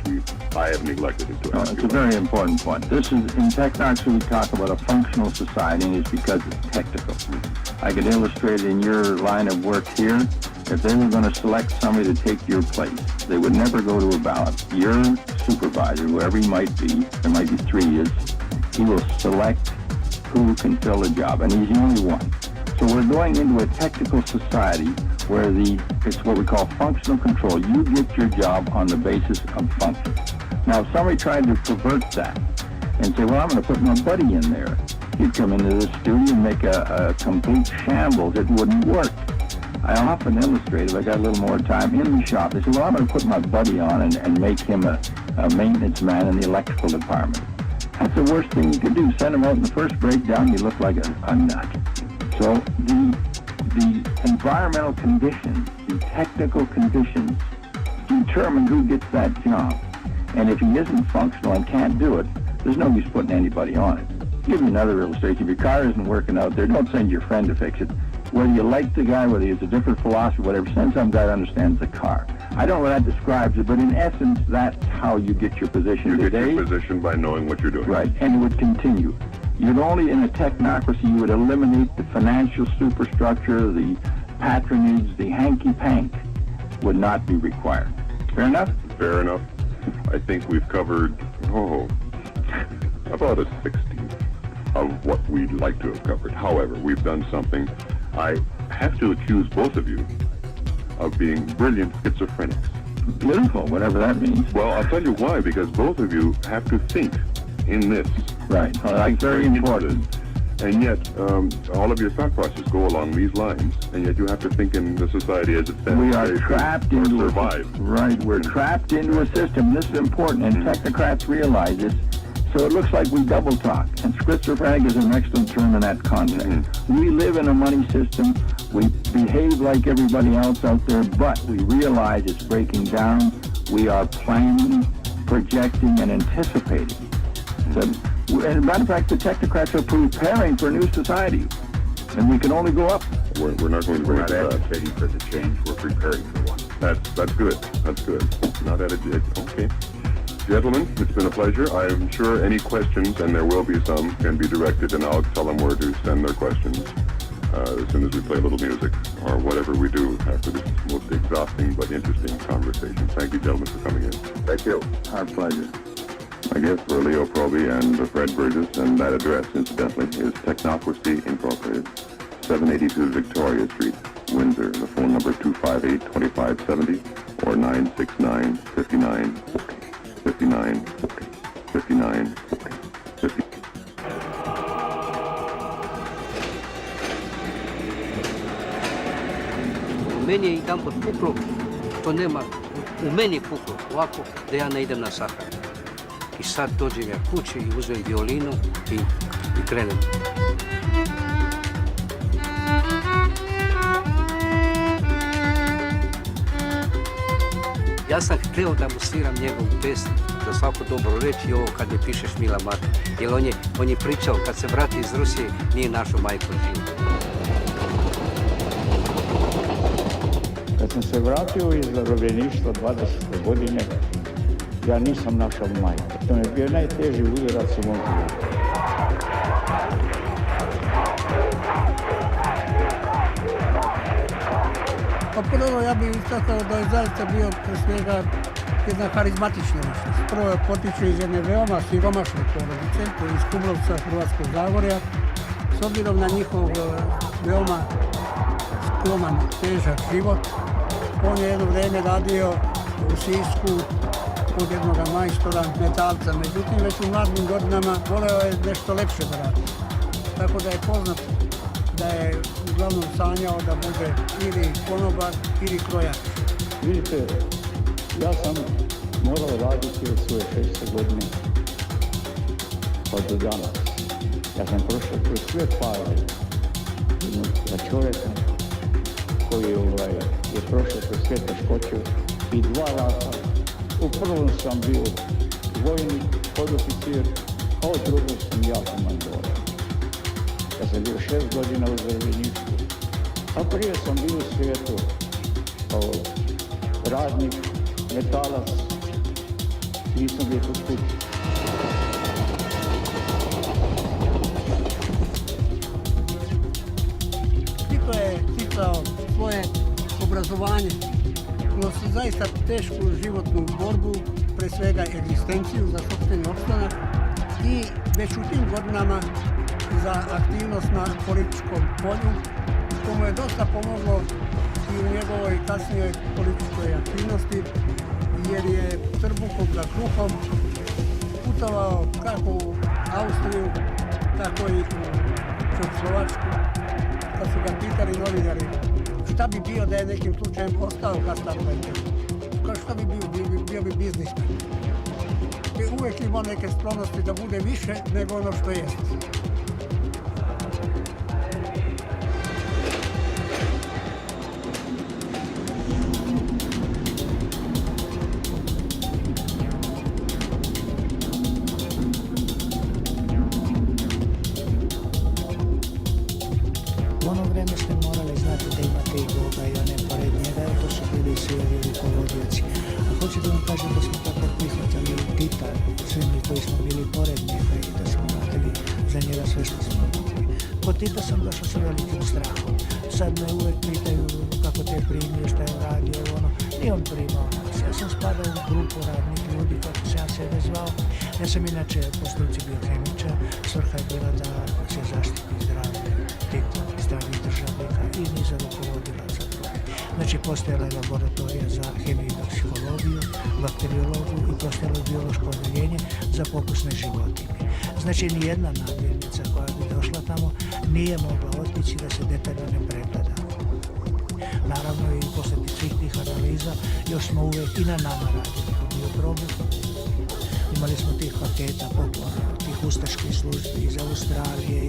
I have neglected to ask you. It's a very important point. This is, in technology, we talk about a functional society, and it's because it's technical. I could illustrate in your line of work here, if they were going to select somebody to take your place, they would never go to a ballot. Your supervisor, whoever he might be, there might be 3 years, he will select who can fill the job, and he's the only one. So we're going into a technical society where it's what we call functional control. You get your job on the basis of function. Now, if somebody tried to pervert that and say, well, I'm going to put my buddy in there, he'd come into the studio and make a complete shambles. It wouldn't work. I often illustrate, if I got a little more time, in the shop. They say, well, I'm going to put my buddy on and make him a maintenance man in the electrical department. That's the worst thing you could do. Send him out in the first breakdown, you look like a nut. So the environmental conditions, the technical conditions, determine who gets that job. And if he isn't functional and can't do it, there's no use putting anybody on it. I'll give you another illustration. If your car isn't working out there, don't send your friend to fix it. Whether you like the guy, whether he has a different philosophy, whatever, send some guy who understands the car. I don't know what that describes it, but in essence, that's how you get your position You today. get your position by knowing what you're doing. Right, and it would continue. You'd only, in a technocracy, you would eliminate the financial superstructure, the patronage, the hanky-pank would not be required. Fair enough? Fair enough. I think we've covered, about a 60th of what we'd like to have covered. However, we've done something. I have to accuse both of you of being brilliant schizophrenics. Beautiful, whatever that means. Well, I'll tell you why, because both of you have to think in this. Right, well, that's very important. And yet, all of your thought process go along these lines, and yet you have to think in the society as it stands. We are today trapped or into survive. Right, we're trapped into a system. This is important, and technocrats realize this. So it looks like we double talk, and schizophrenic is an excellent term in that context. We live in a money system. We behave like everybody else out there, but we realize it's breaking down. We are planning, projecting, and anticipating. So, and as a matter of fact, the technocrats are preparing for a new society, and we can only go up. We're not going to We're break not that. advocating for the change, we're preparing for one. That's good. That's good. Not edited. Okay. Gentlemen, it's been a pleasure. I'm sure any questions, and there will be some, can be directed, and I'll tell them where to send their questions as soon as we play a little music, or whatever we do after this most exhausting but interesting conversation. Thank you, gentlemen, for coming in. Thank you. Our pleasure. My guests were Leo Proby and Fred Burgess, and that address, incidentally, is Technocracy Incorporated, 782 Victoria Street, Windsor. The phone number 258-2570 or 969-5940. 5940. Meni je jedanput puklo, to nema, u meni puklo ovako da ja ne idem na Sahara. I sad dođem ja kući i uzmem violinu i krenem. Ja sam htio da mu sviram njegovu pesmu, za svako dobro reći ovo kad mi pišeš Mila Mata. Jer on je pričao kad se vrati iz Rusije nije našo majko živo. Kad sam se vratio iz zarobljeništva 20. godine, ja nisam našao majku. To mi je bio najteži udarac u mom životu. Pa prvo ja bih istakao da je zaista bio pre svega jedna harizmatična ličnost. Prvo je potiče iz jedne veoma siromašne porodice, to je iz Kumrovca, Hrvatskog Zagorja. S obzirom na njihov veoma skroman, težak život, on je jedno vrijeme radio u Sisku kod jednog majstora, metalca. Međutim, već u mladim godinama voleo je nešto lepše da radi. Tako da je poznat da je uglavnom sanjao da bude ili konobar ili krojač. Vidite, ja sam morao raditi od svoje 6. godine pa do danas. Ja sam prošao kroz sve faze jednog čovjeka koji je prošao kroz sve teškoće i 2 rata. U prvom sam bio vojnik, podoficir, a u drugom sam ja komandor. Ja sam bio 6 godina u zarobljeništvu, a prije sam bio u svijetu kao radnik, metalac, nisam bio kod kući. Tito je sticao svoje obrazovanje kroz zaista tešku životnu borbu, pre svega egzistenciju za sopstveni opstanak i već u tim godinama za aktivnost na političkom polju, što mu je dosta pomoglo i u njegovoj kasnijoj političkoj aktivnosti, jer je trbuhom za kruhom putovao kako u Austriju, tako i u Čehoslovačku. Kad su ga pitali novinari šta bi bio da je nekim slučajem ostao gastarbajter, šta bi bio bi biznismen. I uvijek imao neke sklonosti da bude više nego ono što jest. U ono vreme ste morali znati da imate i Boga i one pored njega, to su bili svi ovi rukovodni svijeci. A hoću da vam kažem da smo tako prihvatali Tita, svi mi koji smo bili pored njega i da smo radili za njega sve što smo mogli. Kod Tita sam došao sa velikim strahom. Sad me uvek pitaju kako te primio, šta je radio, ono. Nije on primao nas. Ja sam spadao u grupu radnih ljudi, kako se ja sebe zvao. Ja sam inače po struci biohemičar. Svrha je bila da se zaštiti zdravlje Tita, zdravlje državnika i niza rukovodilaca. Znači, postojala je laboratorija za hemiju i toksikologiju, bakteriologiju i postojalo je biološko odeljenje za pokusne životinje. Znači, nijedna namirnica koja bi došla tamo nije mogla otići da se detaljno ne pregleda. Naravno, i posle svih tih analiza još smo uvek i na nama radili bioprobu. Imali smo tih paketa poklona, tih ustaških službi iz Australije,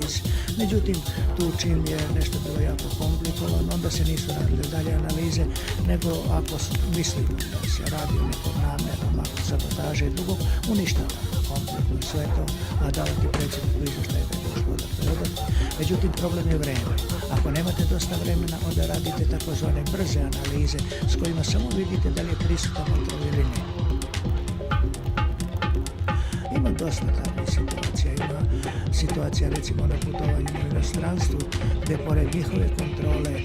međutim, tu čim je nešto bilo jako komplikovano, onda se nisu radile dalje analize, nego ako mislimo da se radi o nekom namernom, ako sabotaže i drugo, uništava kompletno sve to, a davati predsjedniku izvještaj da je došlo da predati. Međutim, problem je vreme. Ako nemate dosta vremena, onda radite takozvane brze analize s kojima samo vidite da li je prisutan kontrol ili ne. Ima dosta takvih situacija, ima situacija recimo na putovanju u inostranstvu gdje pored njihove kontrole,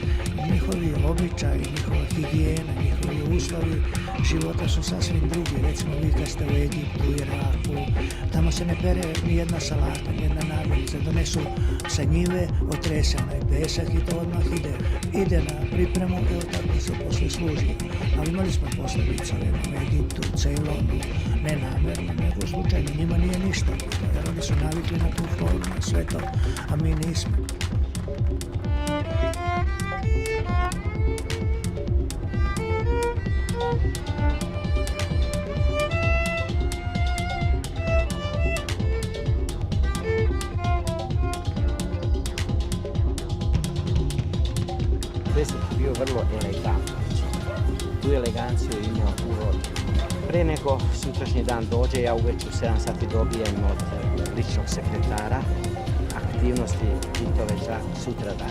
njihovi običaji, njihova higijena, njihovi uslovi života su sasvim drugi. Recimo vi kad ste u Egiptu, Iraku, tamo se ne pere ni jedna salata, ni jedna namirnica, donesu sa njive, otreseno je pesak i to odmah ide na pripremu i od tako se posle služi. Ali imali smo posljedice u Egiptu, Ceylonu, ne namerno, nego slučajno, njima nije ništa, jer oni su navikli na tu formu, sve to, a mi nismo. Deset je bio vrlo elegantan. Tu eleganciju imao uvod. Pre nego sutrašnji dan dođe, ja uveč u 7 sati dobijem od ličnog sekretara aktivnosti Titove za sutra dan.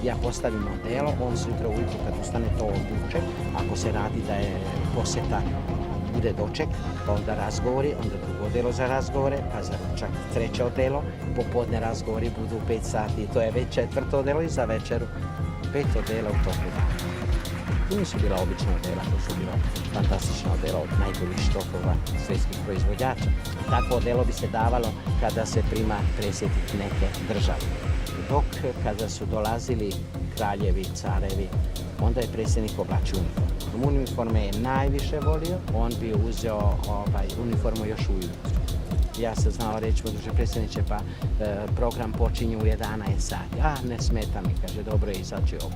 Ja postavim modelo, on sutra ujutru kad ustane to odluče. Ako se radi da je poseta, bude doček, pa onda razgovori, onda drugo delo za razgovore, pa za čak treće odelo, popodne razgovori budu u 5 sati, to je već četvrto odelo i za večeru 5 odela u toku dana. To nisu bila obična odela, to su bila fantastična odela od najboljih štofova svjetskih proizvođača. Takvo odelo bi se davalo kada se prima predsjednik neke države. Dok kada su dolazili kraljevi, carevi, onda je predsjednik oblačio uniformu. Uniforme je najviše volio, on bi uzeo uniformu još ujutru. Ja sam znao reći mu, druže predsjedniče, pa program počinje u 11 sati. Ne smeta mi, kaže, dobro je i sad će obu.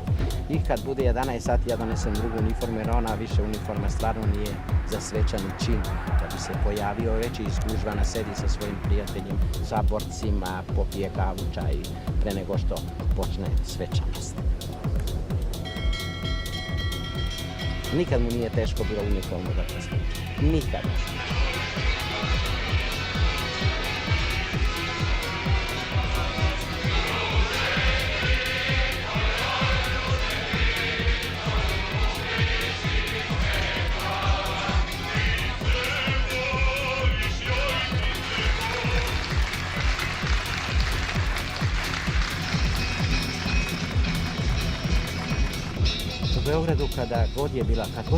I kad bude 11 sati, ja donesem drugu uniformu, jer ona više uniforma stvarno nije za svečani čin. Da bi se pojavio već izgužvana, sedi sa svojim prijateljem, saborcima, popije kavu, čaj, pre nego što počne svečanost. Nikad mu nije teško bilo uniformu da presliči. Nikad. U Beogradu kad god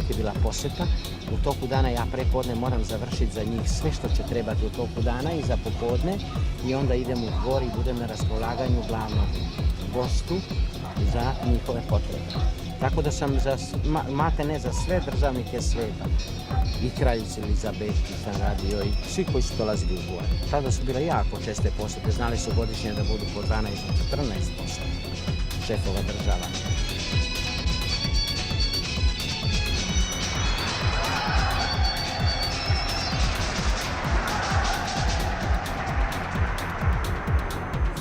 je bila poseta, u toku dana ja prepodne moram završiti za njih sve što će trebati u toku dana i za popodne i onda idem u dvor i budem na raspolaganju glavnom gostu za njihove potrebe. Tako da sam ne za sve državnike sveta. I kraljici Elizabeti sam radio i svi koji su dolazili u dvor. Tada su bile jako česte posete, znali su godišnje da budu po 12 do 14 posete šefova država.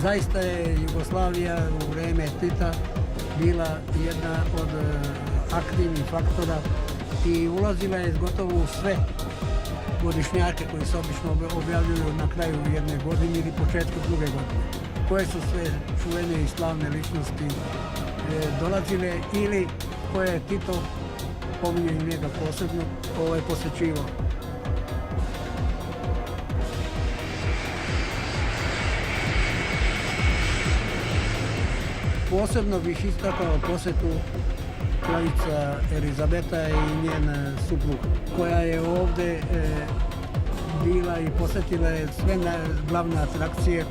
Zaista je Jugoslavija u vreme Tita bila jedna od aktivnih faktora i ulazila je gotovo u sve godišnjake koji se obično objavljuju na kraju jedne godine ili početku druge godine. Koje su sve čuvene i slavne ličnosti dolazile ili koje je Tito spominje i njega posebno posjećivao. Posebno bih istakao posjetu kraljica Elizabeta i njen suprug, koja je ovdje bila i posjetila je sve glavne atrakcije.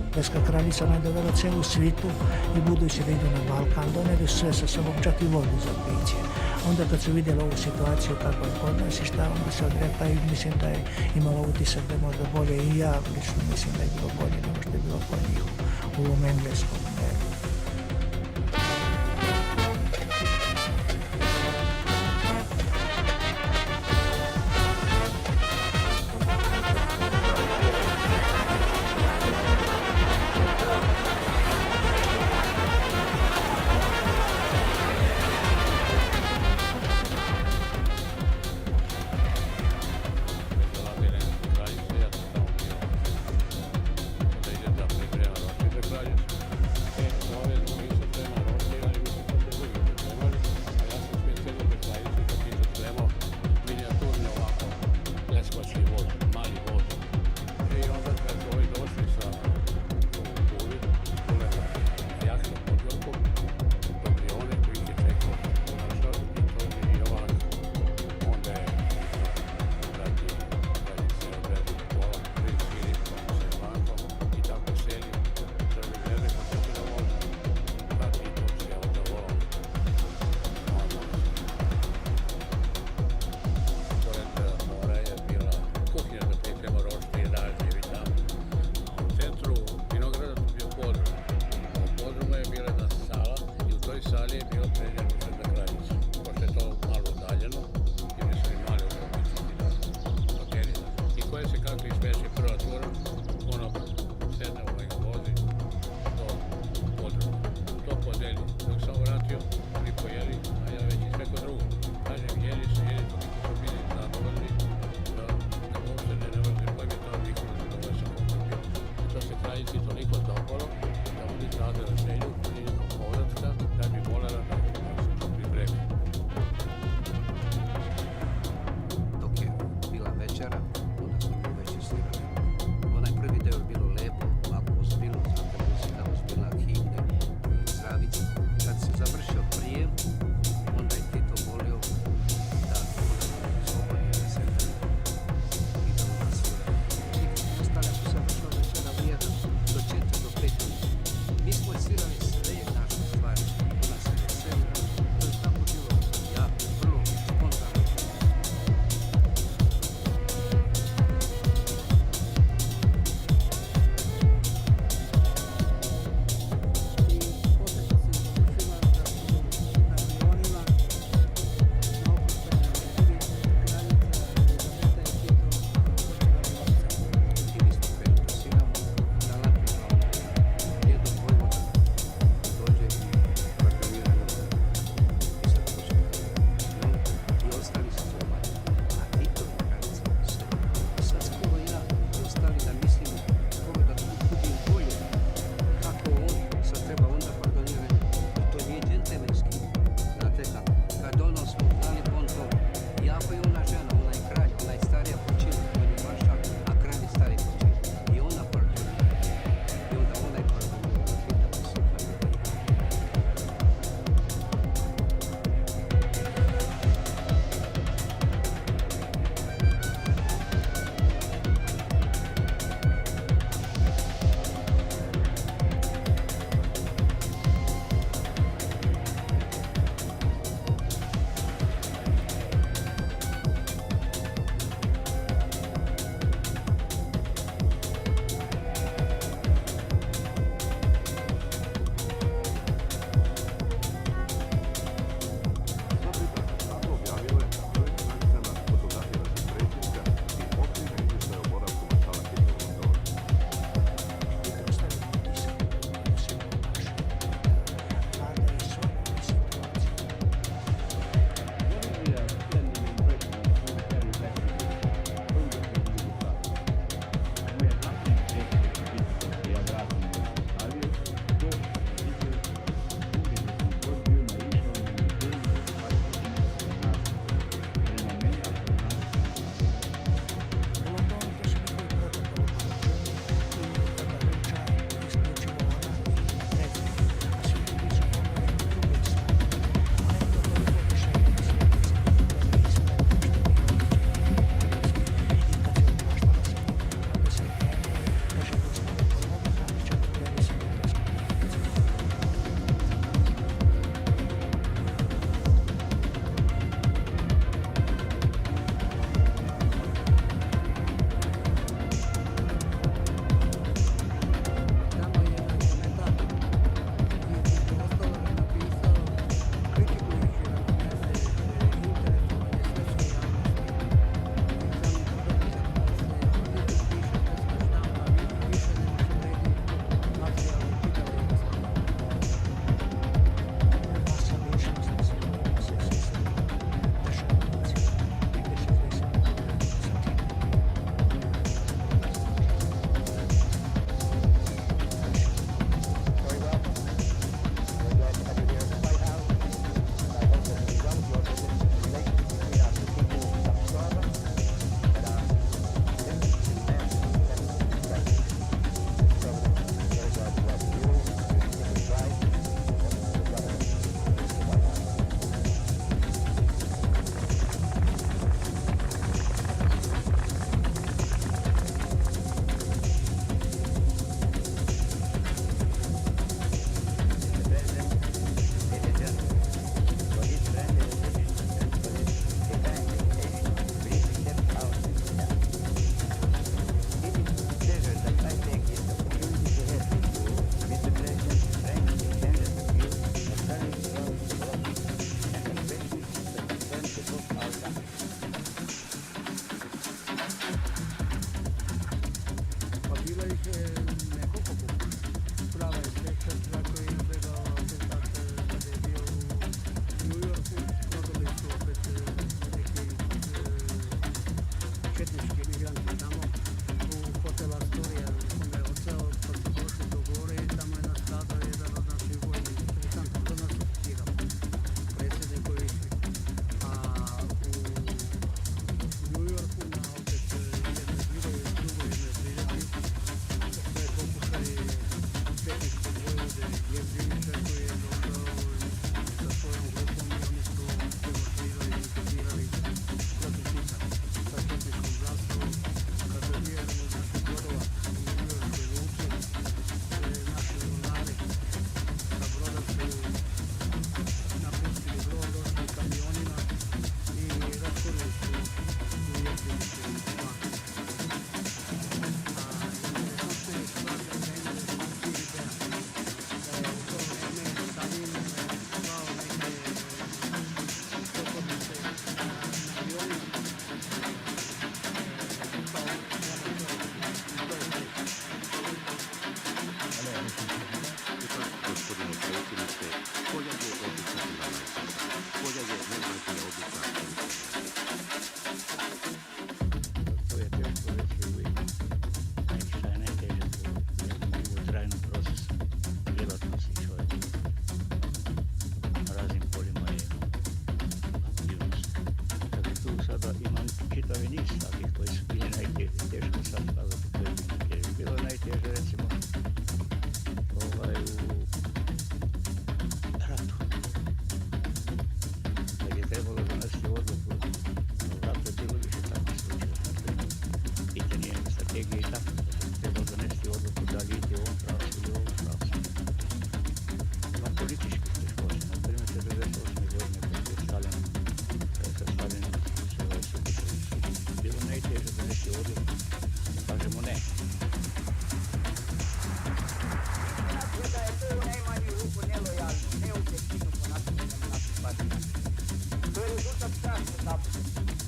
Engleska kraljica nam je dovela cijelu svitu i budući da idu na Balkan, doneli su sve sa sobom, čak i vodu za piće. Onda kad su vidjeli ovu situaciju kako je kod nas i šta, onda se odrekla i mislim da je imala utisak da je možda bolje i ja lično mislim da je bilo bolje nego što je bilo kod njih u ovom engleskom delu.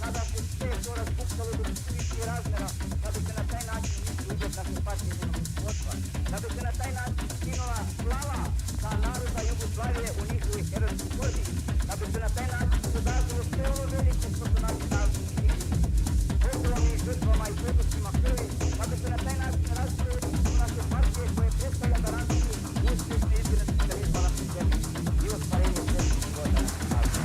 Kada se sve to razbuktalo do više razmera, da bi se na taj način ugled naše partije njenog rukovodstva, da bi se na taj način skinula slava sa naroda Jugoslavije u njihovih herojskih borbi, da bi se na taj način podazilo sve ono veliko što su naši narodi učinili, pokolom i žrtvama i prednostima krvi, da bi se na taj način razvilo naše partije koje predstavlja garanciju uspješne izbjene socijalizma na svim zemlji i ostvarenje svjetskih života naših naroda.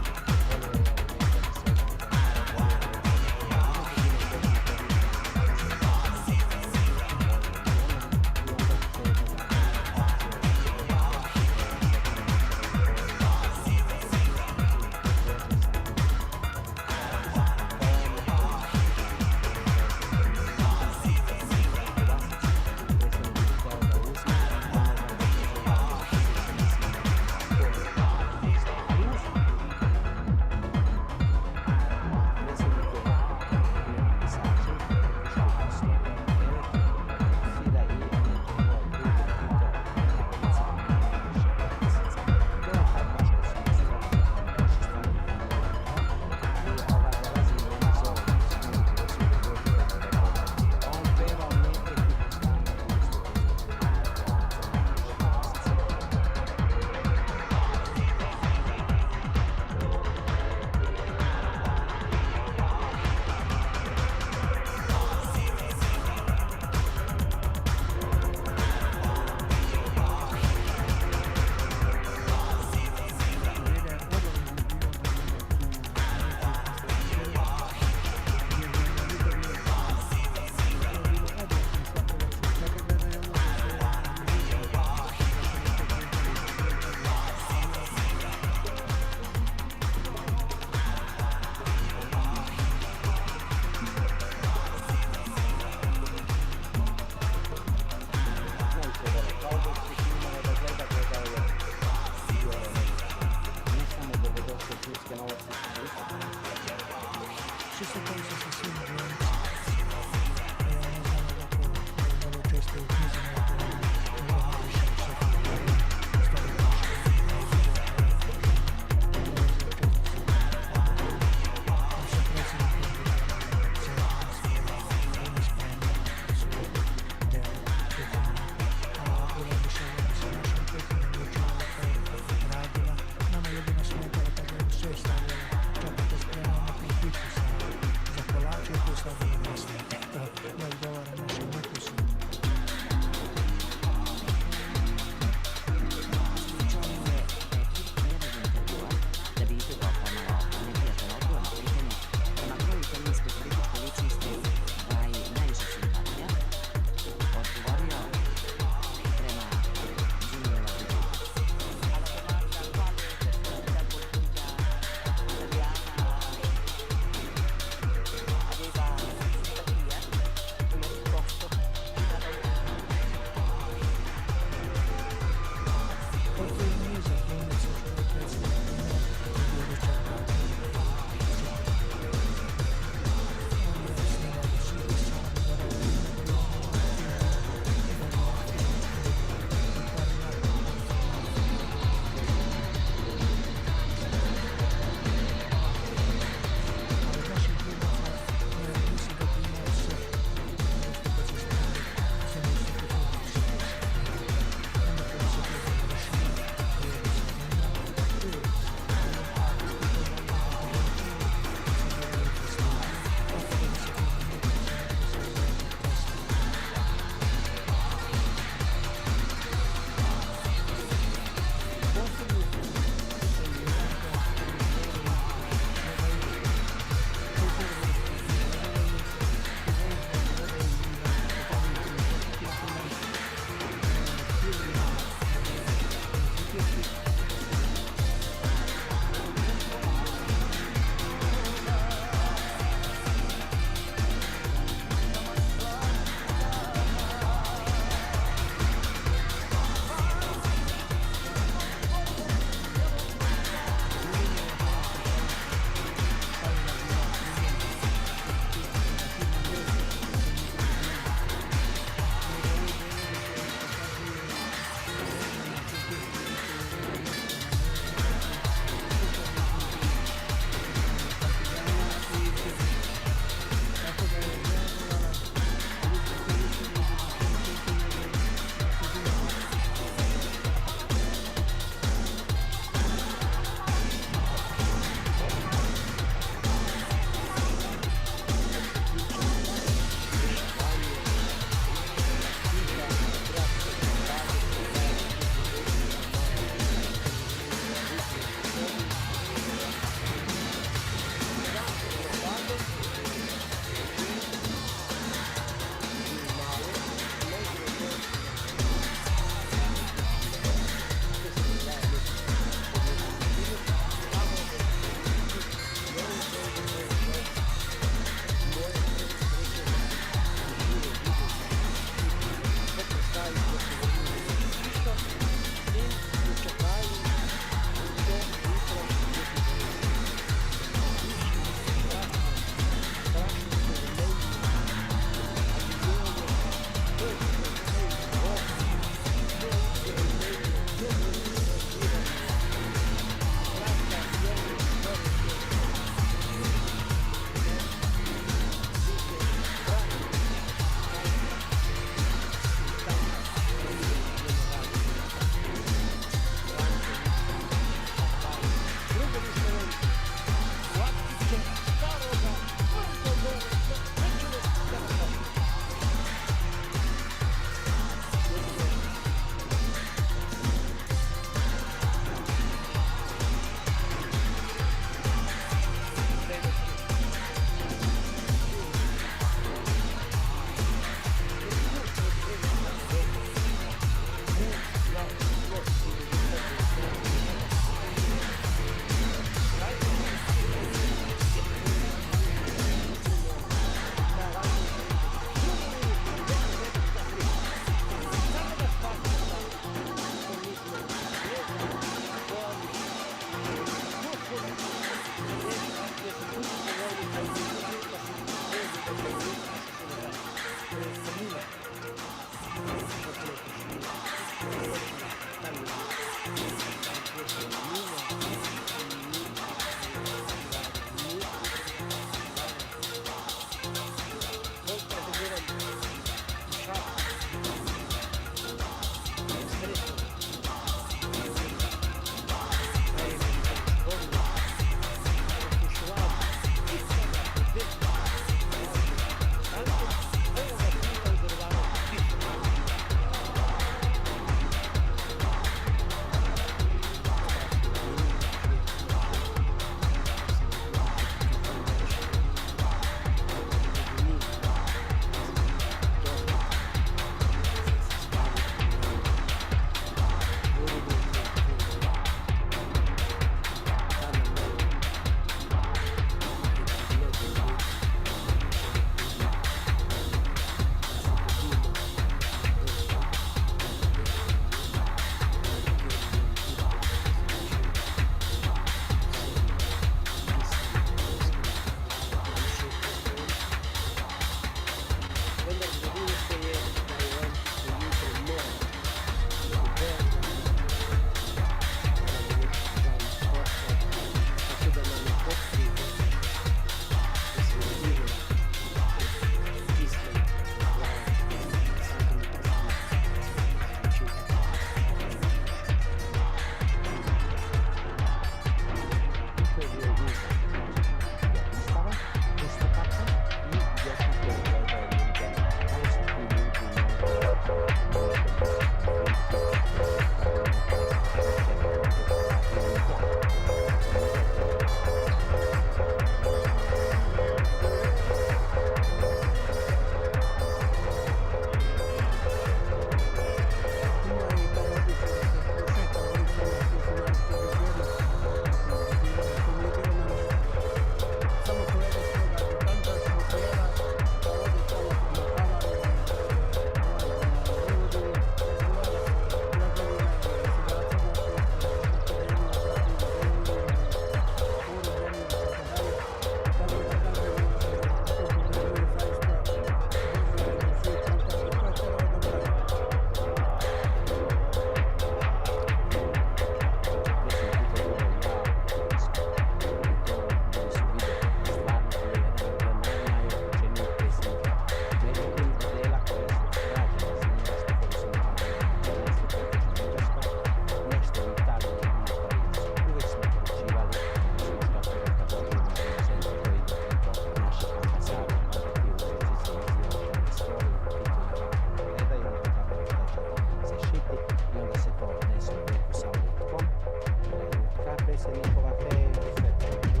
se njihova te sve temelji.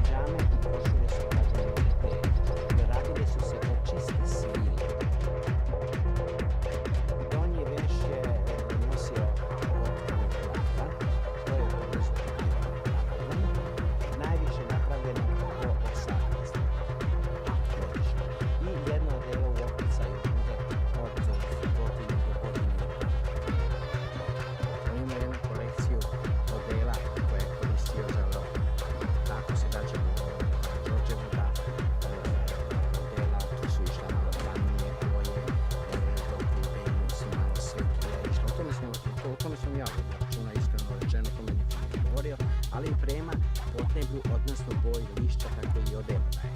Džame i košulje su građene te, radile su se od čiste svile. Donji veš je nosio otkanog plata, to je najviše napravljeno po 18. I jedno odelo u opticaju bude od godine do godine. On ima jednu kolekciju odela koje je koristio za lov. Tako se dađemo Đorđevu da odela, tu su išla malo planije, boje, dok u Venus malo svetlije išlo. O tome sam ja računa iskreno rečeno, to mi niko ne govorio, ali i prema potneblju, odnosno boji lišća, tako i odela daje.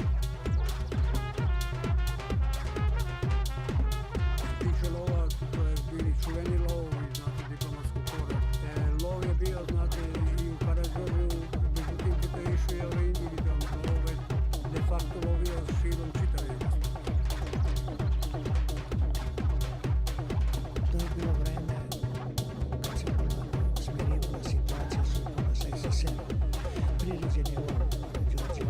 Tiče lova, to je bili čuveni lovovi, znate, diplomatskog kora. Lov je bio, znate, i u Karađorđu, međutim, kada je išao i ove individualne love, de facto lovio širom čitave Jugoslavije. To je bilo vreme kad se polako smirivala situacija sukoba sa SSM. Priređen je lov u Karađorđu,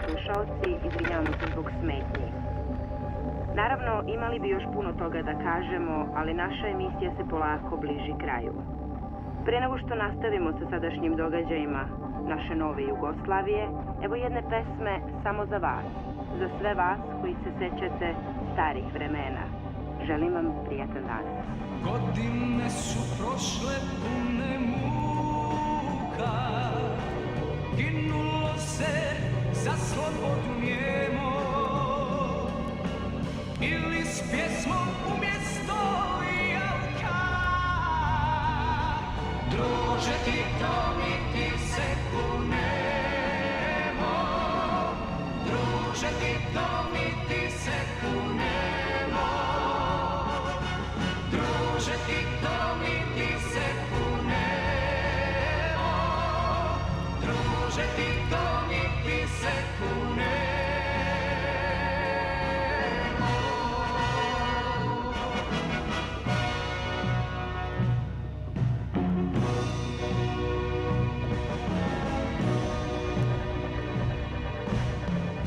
slušaoci, izvinjavamo se zbog smetnji. Naravno, imali bi još puno toga da kažemo, ali naša emisija se polako bliži kraju. Pre nego što nastavimo sa sadašnjim događajima naše nove Jugoslavije, evo jedne pesme samo za vas, za sve vas koji se sećate starih vremena. Želim vam prijatan dan. Godine su prošle pune muka, ginulo se za slobodu njemo, ili s pjesmom umjesto jalka. Druže ti to niti se kunemo, druže ti to niti se kunemo, druže ti to niti se kunemo, druže ti to niti se kunemo.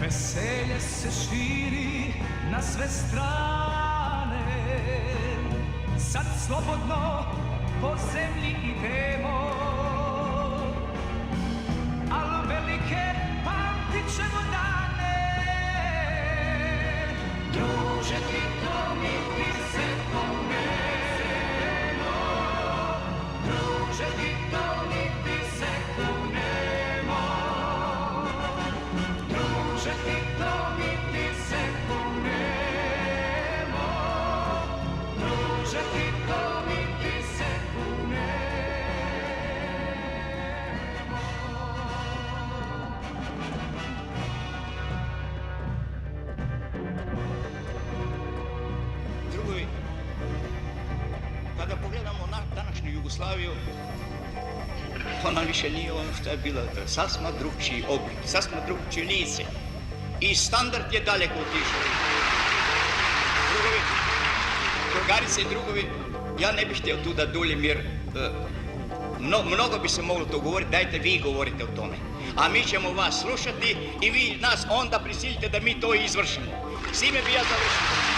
Veselje se širi na sve strane, sad slobodno po zemlji idemo, al velike pamtit ćemo dane. Druže ti to niti se kunemo, druže ti to niti se kunemo, druže ti to niti se kunemo, druže ti to niti se kunemo. Drugovi, kada pogledamo na današnju Jugoslaviju, ona više nije ono što je bila, sasma drugčiji oblik, sasma drugčije lice i standard je daleko otišao. Drugovi, drugarice i drugovi, ja ne bih htio tu da duljim jer mnogo bi se moglo to govoriti, dajte vi govorite o tome. A mi ćemo vas slušati i vi nas onda prisilite da mi to izvršimo. S time bi ja završio.